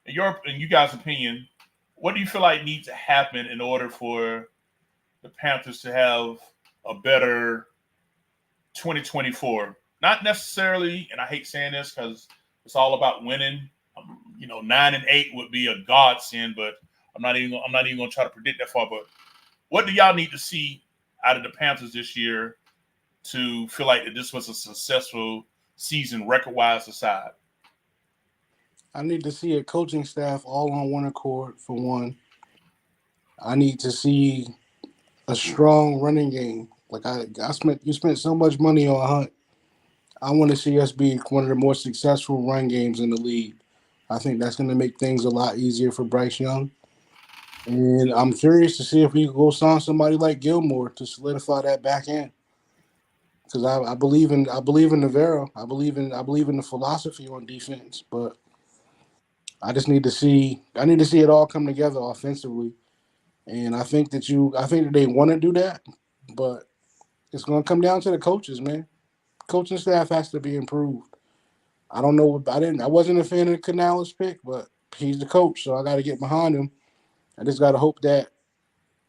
in you guys' opinion, what do you feel like needs to happen in order for the Panthers to have a better 2024? Not necessarily, and I hate saying this because it's all about winning. 9-8 would be a godsend, but I'm not even gonna try to predict that far. But what do y'all need to see out of the Panthers this year to feel like that this was a successful season, record-wise aside? I need to see a coaching staff all on one accord for one. I need to see a strong running game. Like you spent so much money on Hunt. I want to see us be one of the more successful run games in the league. I think that's going to make things a lot easier for Bryce Young. And I'm curious to see if we can go sign somebody like Gilmore to solidify that back end. Because I believe in Navarro. I believe in the philosophy on defense, but I need to see it all come together offensively. And I think that they want to do that, but it's going to come down to the coaches, man. Coaching staff has to be improved. I don't know. I wasn't a fan of Canales' pick, but he's the coach, so I got to get behind him. I just got to hope that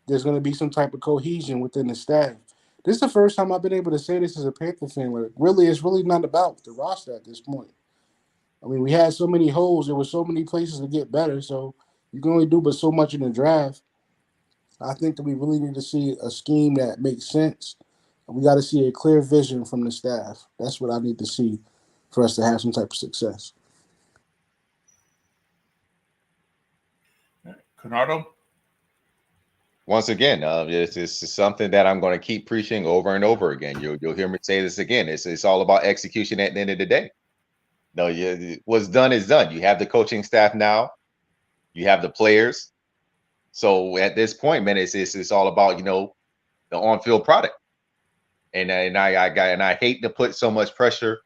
there's going to be some type of cohesion within the staff. This is the first time I've been able to say this as a Panther fan. Like, really, it's really not about the roster at this point. I mean, we had so many holes. There were so many places to get better. So you can only do but so much in the draft. I think that we really need to see a scheme that makes sense. We got to see a clear vision from the staff. That's what I need to see for us to have some type of success. Canardo? Once again, this is something that I'm going to keep preaching over and over again. You'll hear me say this again. It's all about execution at the end of the day. No, what's done is done. You have the coaching staff now. You have the players. So at this point, man, it's all about the on-field product. And I hate to put so much pressure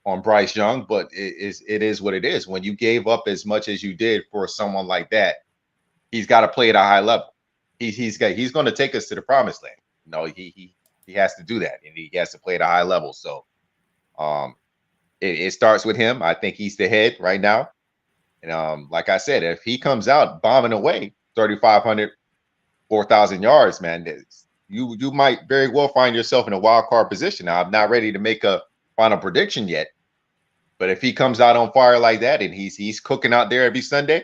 on Bryce Young, but it is what it is. When you gave up as much as you did for someone like that, he's got to play at a high level. He's going to take us to the promised land. He has to do that, and he has to play at a high level. So, it starts with him. I think he's the head right now. And like I said, if he comes out bombing away 3,500, 4,000 yards, man, you might very well find yourself in a wild card position. Now, I'm not ready to make a final prediction yet, but if he comes out on fire like that and he's cooking out there every Sunday,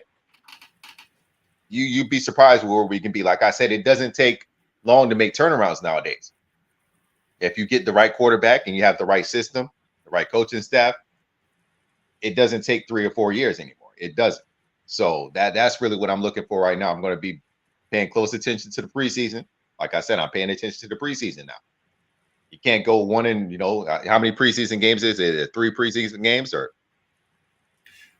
you'd be surprised where we can be. Like I said, it doesn't take long to make turnarounds nowadays. If you get the right quarterback and you have the right system, the right coaching staff, it doesn't take 3 or 4 years anymore. It doesn't. So that's really what I'm looking for right now. I'm going to be paying close attention to the preseason. Like I said, I'm paying attention to the preseason now. You can't go one and how many preseason games is it? 3 preseason games or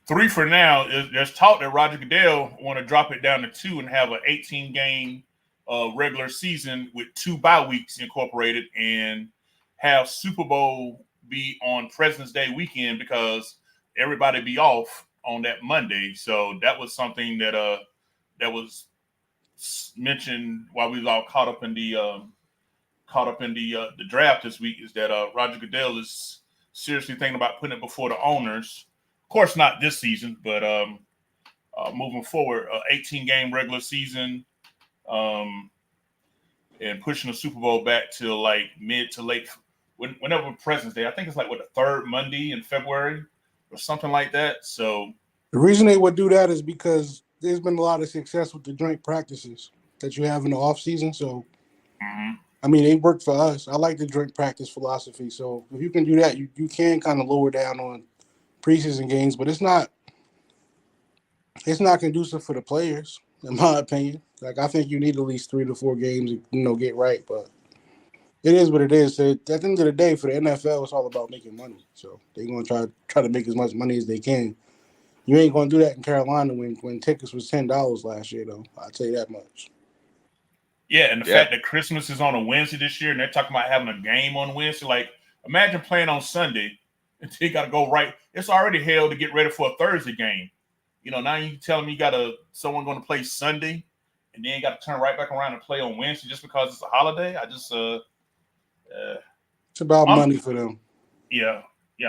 3 for now. There's talk that Roger Goodell want to drop it down to 2 and have an 18-game regular season with 2 bye weeks incorporated, and have Super Bowl be on President's Day weekend because everybody be off on that Monday. So that was something that was mentioned while we was all caught up in the draft this week, is that Roger Goodell is seriously thinking about putting it before the owners. Of course, not this season, but moving forward, 18-game regular season, and pushing the Super Bowl back to like mid to late, whenever President's Day. I think it's like the third Monday in February or something like that. So The reason they would do that is because there's been a lot of success with the joint practices that you have in the off season. So Mm-hmm. I mean, they work for us. I like the joint practice philosophy. So if you can do that, you can kind of lower down on preseason games, but it's not conducive for the players, in my opinion. Like I think you need at least 3 to 4 games to get right. But it is what it is. So at the end of the day, for the NFL, it's all about making money. So they're gonna try to make as much money as they can. You ain't gonna do that in Carolina when tickets was $10 last year, though. I'll tell you that much. Yeah, and the Yeah. fact that Christmas is on a Wednesday this year, and they're talking about having a game on Wednesday. Like, imagine playing on Sunday, and you got to go right. It's already hell to get ready for a Thursday game. Now you telling me someone going to play Sunday, and then got to turn right back around and play on Wednesday just because it's a holiday. It's about I'm money for them. yeah,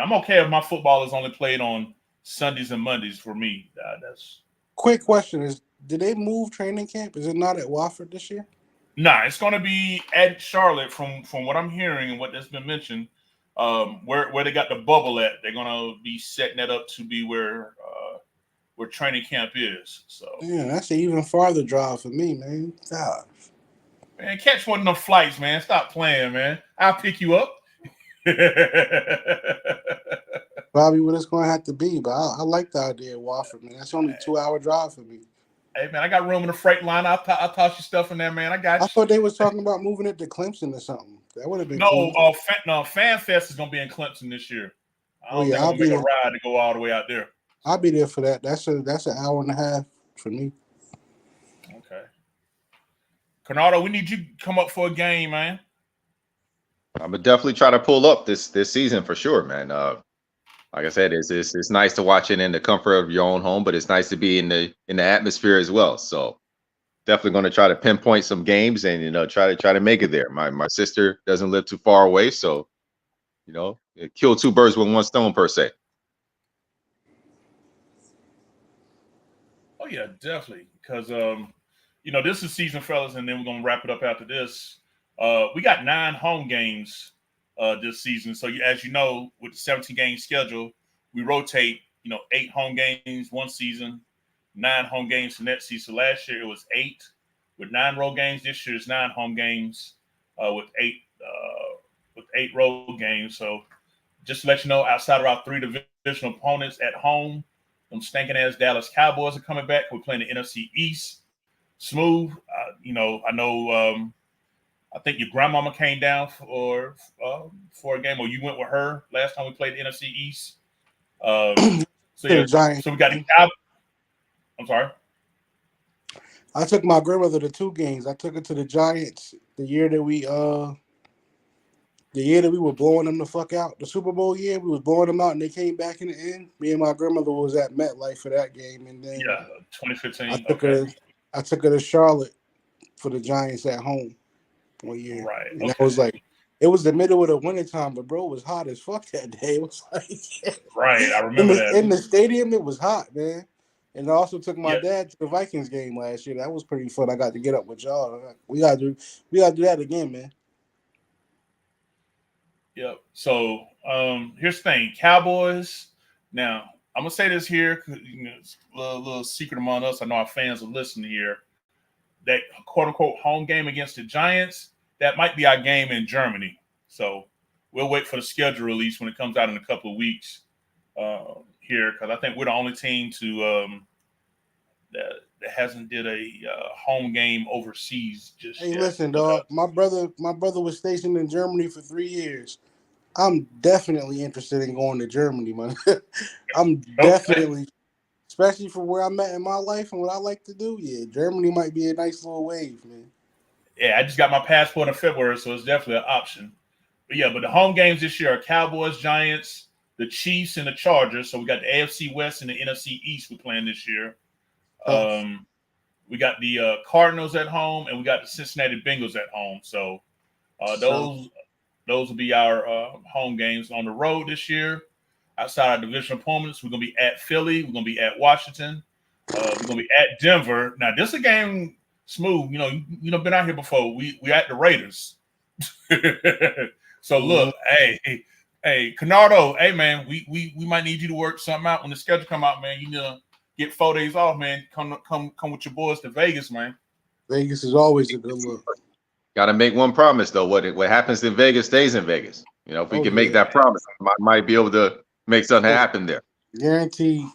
I'm okay if my football is only played on Sundays and Mondays for me. That's Quick question is: did they move training camp? Is it not at Wofford this year? Nah, it's going to be at Charlotte from what I'm hearing and what has been mentioned. Where they got the bubble at, they're going to be setting that up to be where training camp is. So, Yeah, that's an even farther drive for me, man. God. man, catch one of them flights, man. Stop playing, man. I'll pick you up. Probably what it's going to have to be, but I like the idea of Wofford, man. That's only a 2 hour drive for me. Hey, man, I got room in the freight line. I'll toss you stuff in there, man. I got I you. thought they was talking about moving it to Clemson or something. That would have been No, cool. Fan Fest is going to be in Clemson this year. I Oh don't yeah, think I'm going to make a ride to go all the way out there. I'll be there for that. That's an hour and a half for me. Okay. Canardo, we need you to come up for a game, man. I'm gonna definitely try to pull up this season for sure, man. Like I said, it's nice to watch it in the comfort of your own home, but it's nice to be in the atmosphere as well. So definitely going to try to pinpoint some games and try to make it there. My sister doesn't live too far away, so kill two birds with one stone per se. Oh yeah, definitely. Because this is season, fellas, and then we're gonna wrap it up after this. We got 9 home games this season. So as you know, with the 17-game schedule, we rotate. 8 home games one season, 9 home games the next season. So last year it was 8 with 9 road games. This year it's 9 home games with 8 road games. So just to let you know, outside of our 3 divisional opponents at home, them stinking ass Dallas Cowboys are coming back. We're playing the NFC East. Smooth. I know. I think your grandmama came down for a game, or you went with her last time we played the NFC East. So To the Giants. we got the Cowboys. I'm sorry. I took my grandmother to 2 games. I took her to the Giants the year that we were blowing them the fuck out. The Super Bowl year, we was blowing them out, and they came back in the end. Me and my grandmother was at MetLife for that game, and then 2015. I took her to Charlotte for the Giants at home one year. Right. And that was like, it was the middle of the wintertime, but bro, it was hot as fuck that day. It was like, right. I remember that. In the stadium, it was hot, man. And I also took my Yeah. dad to the Vikings game last year. That was pretty fun. I got to get up with y'all. We gotta do that again, man. Yep. So here's the thing, Cowboys. Now I'm gonna say this here, it's a little secret among us. I know our fans will listen here. That quote unquote home game against the Giants, that might be our game in Germany. So we'll wait for the schedule release when it comes out in a couple of weeks here, because I think we're the only team that hasn't did a home game overseas just Hey, yet. listen, dog. My brother was stationed in Germany for 3 years. I'm definitely interested in going to Germany, man. I'm definitely, especially for where I'm at in my life and what I like to do. Yeah, Germany might be a nice little wave, man. Yeah, I just got my passport in February, so it's definitely an option. But the home games this year are Cowboys, Giants, the Chiefs, and the Chargers. So we got the AFC West and the NFC East we're playing this year. We got the Cardinals at home, and we got the Cincinnati Bengals at home. So those will be our home games on the road this year. Outside our division opponents, we're going to be at Philly. We're going to be at Washington. We're going to be at Denver. Now, this is a game, Smooth. Been out here before. We at the Raiders. So look, hey, Canardo, hey man, we might need you to work something out when the schedule come out, man. You need to get 4 days off, man. Come with your boys to Vegas, man. Vegas is always a good look. Got to make one promise though. What happens in Vegas stays in Vegas. You know, if we Oh can make yeah, that promise, might be able to make something happen there. guaranteed.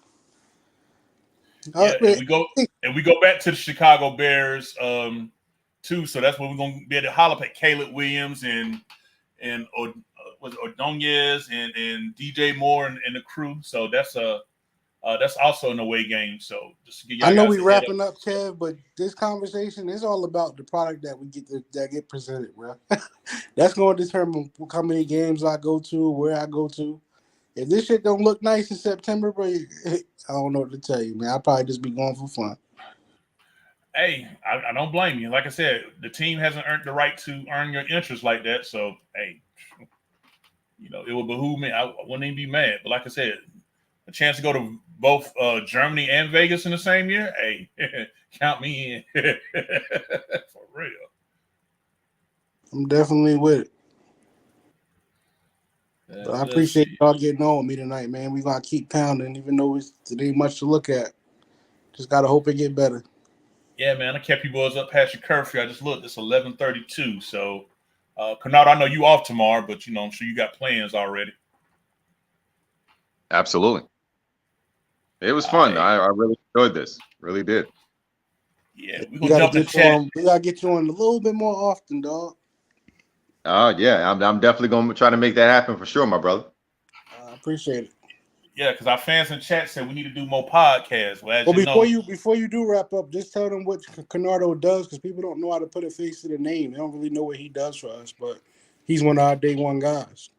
Yeah, Man, and we go back to the Chicago Bears too. So that's when we're gonna be able to holler at Caleb Williams and was it Ordonez and DJ Moore and the crew. So that's also an away game. So just to give I y'all know guys we a head up. wrapping up, Kev, but this conversation is all about the product that we get presented, bro. That's going to determine how many games I go to, where I go to. If this shit don't look nice in September, bro, I don't know what to tell you, man. I'll probably just be going for fun. Hey, I don't blame you. Like I said, the team hasn't earned the right to earn your interest like that. So hey, it would behoove me. I wouldn't even be mad. But like I said, a chance to go to both Germany and Vegas in the same year. Hey, count me in for real. I'm definitely with it. But I Let's appreciate see. y'all getting on with me tonight, man. We gonna keep pounding, even though it ain't much to look at. Just gotta hope it get better. Yeah, man, I kept you boys up past your curfew. I just looked. It's 11:32. So, Canard, I know you off tomorrow, but I'm sure you got plans already. Absolutely. It was fun. I really enjoyed this. Really did. Yeah, we're We gonna gotta jump in the get you chat. on. We gotta get you on a little bit more often, dog. Yeah, I'm definitely gonna try to make that happen for sure, my brother. I appreciate it. Yeah, because our fans in chat said we need to do more podcasts. Well, as Well, you know, before you do wrap up, just tell them what Canardo does, because people don't know how to put a face to the name. They don't really know what he does for us, but he's one of our day one guys.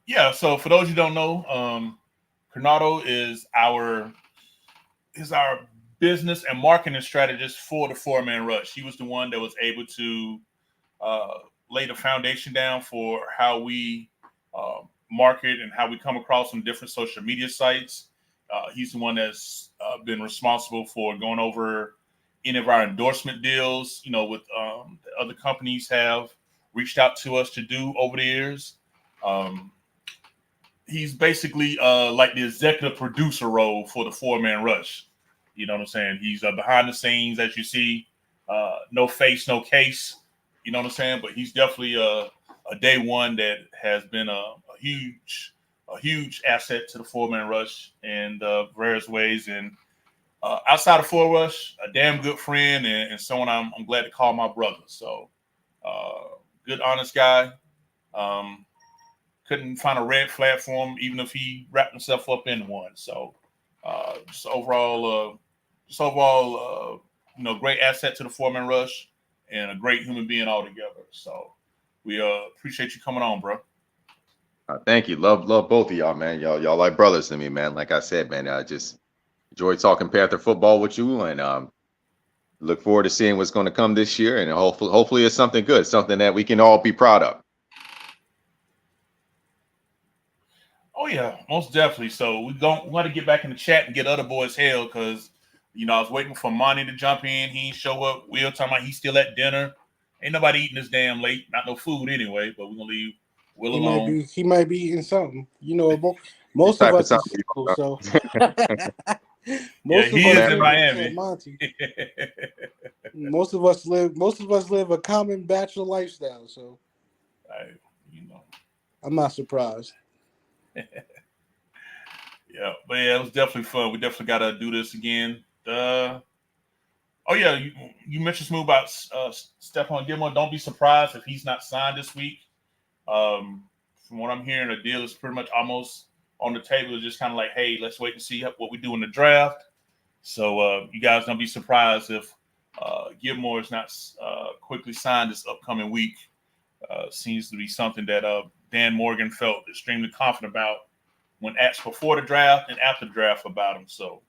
yeah. So for those you don't know, Canardo is our business and marketing strategist for the four-man rush. He was the one that was able to lay the foundation down for how we market and how we come across on different social media sites. He's the one that's been responsible for going over any of our endorsement deals, with the other companies have reached out to us to do over the years. He's basically like the executive producer role for the four-man rush. You know what I'm saying? He's behind the scenes, as you see, no face, no case. You know what I'm saying? But he's definitely a day one that has been a huge asset to the four-man rush in various ways. And outside of four rush, a damn good friend and someone I'm glad to call my brother. So good, honest guy. Couldn't find a red flag for him, even if he wrapped himself up in one. So just overall, great asset to the four-man rush and a great human being altogether. So we appreciate you coming on, bro. Thank you. Love both of y'all, man. Y'all like brothers to me, man. Like I said, man, I just enjoy talking Panther football with you, and look forward to seeing what's going to come this year. And hopefully it's something good, something that we can all be proud of. Oh yeah, most definitely. So we want to get back in the chat and get other boys hell because I was waiting for Monty to jump in. He ain't show up. Will talking about he's still at dinner. Ain't nobody eating this damn late. Not no food anyway. But we're gonna leave Will alone. He might be eating something. This Most of type of us time, is single, so Yeah, most of he us is in live Miami. Monty. Most of us live a common bachelor lifestyle, so you know. I'm not surprised. Yeah, but yeah, it was definitely fun. We definitely got to do this again. Oh yeah, you mentioned smooth about Stephon Gilmore. Don't be surprised if he's not signed this week. From what I'm hearing, the deal is pretty much almost on the table. It's just kind of like, hey, let's wait and see what we do in the draft. So you guys don't be surprised if Gilmore is not quickly signed this upcoming week. Seems to be something that Dan Morgan felt extremely confident about when asked before the draft and after the draft about him. So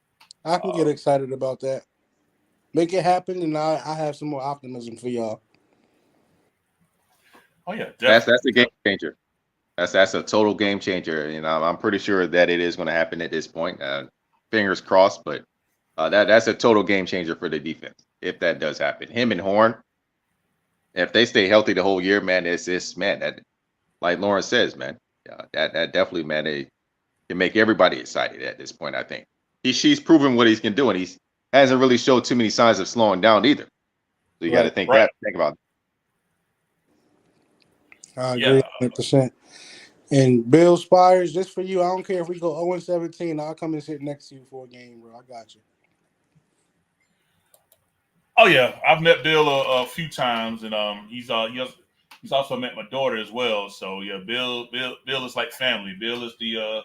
I can get excited about that. Make it happen, and I have some more optimism for y'all. Oh yeah, that's definitely. a game changer. That's a total game changer. I'm pretty sure that it is going to happen at this point. Fingers crossed, but that's a total game changer for the defense if that does happen. Him and Horn, if they stay healthy the whole year, man, it's man that, like Lawrence says, man, that definitely, man, it can make everybody excited at this point. I think she's proven what he can do, and he hasn't really showed too many signs of slowing down either. So you got to think Right. Right. think about it. I agree Yeah. 100%. And Bill Spires, just for you, I don't care if we go 0-17. I'll come and sit next to you for a game, bro. I got you. Oh yeah, I've met Bill a few times, and he's also met my daughter as well. So yeah, Bill is like family. Bill is the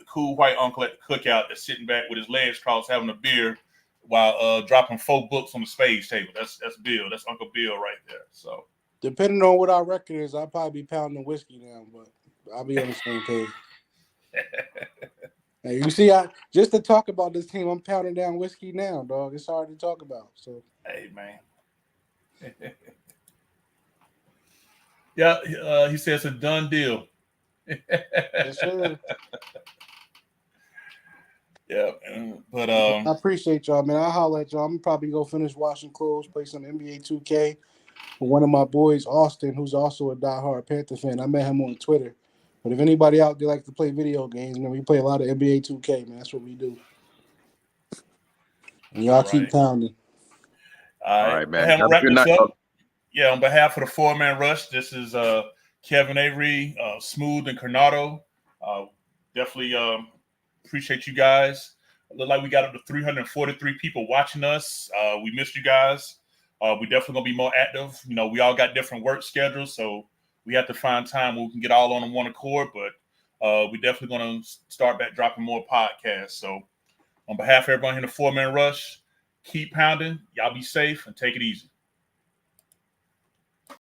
cool white uncle at the cookout that's sitting back with his legs crossed, having a beer while dropping 4 books on the spades table. That's Bill. That's Uncle Bill right there. So Depending on what our record is, I'll probably be pounding whiskey now, but I'll be on the same page. Hey, you see, I just to talk about this team, I'm pounding down whiskey now, dog. It's hard to talk about. So hey man. Yeah, he says it's a done deal. yes, sir. Yeah, but I appreciate y'all, man. I'll holler at y'all. I'm probably go finish washing clothes, play some NBA 2K with one of my boys, Austin, who's also a diehard Panther fan. I met him on Twitter. But if anybody out there likes to play video games, man, we play a lot of NBA 2K, man. That's what we do. And y'all all keep right. pounding. All All right. right, Go man. ahead and Have a wrap good this night. up. Yeah, on behalf of the 4-man rush, this is Kevin Avery, Smooth and Coronado. Definitely appreciate you guys. Look like we got up to 343 people watching us. We missed you guys. We definitely gonna be more active. You know, we all got different work schedules, so we have to find time where we can get all on one accord. But we definitely gonna start back dropping more podcasts. So on behalf of everybody in the 4-man rush, keep pounding. Y'all be safe and take it easy.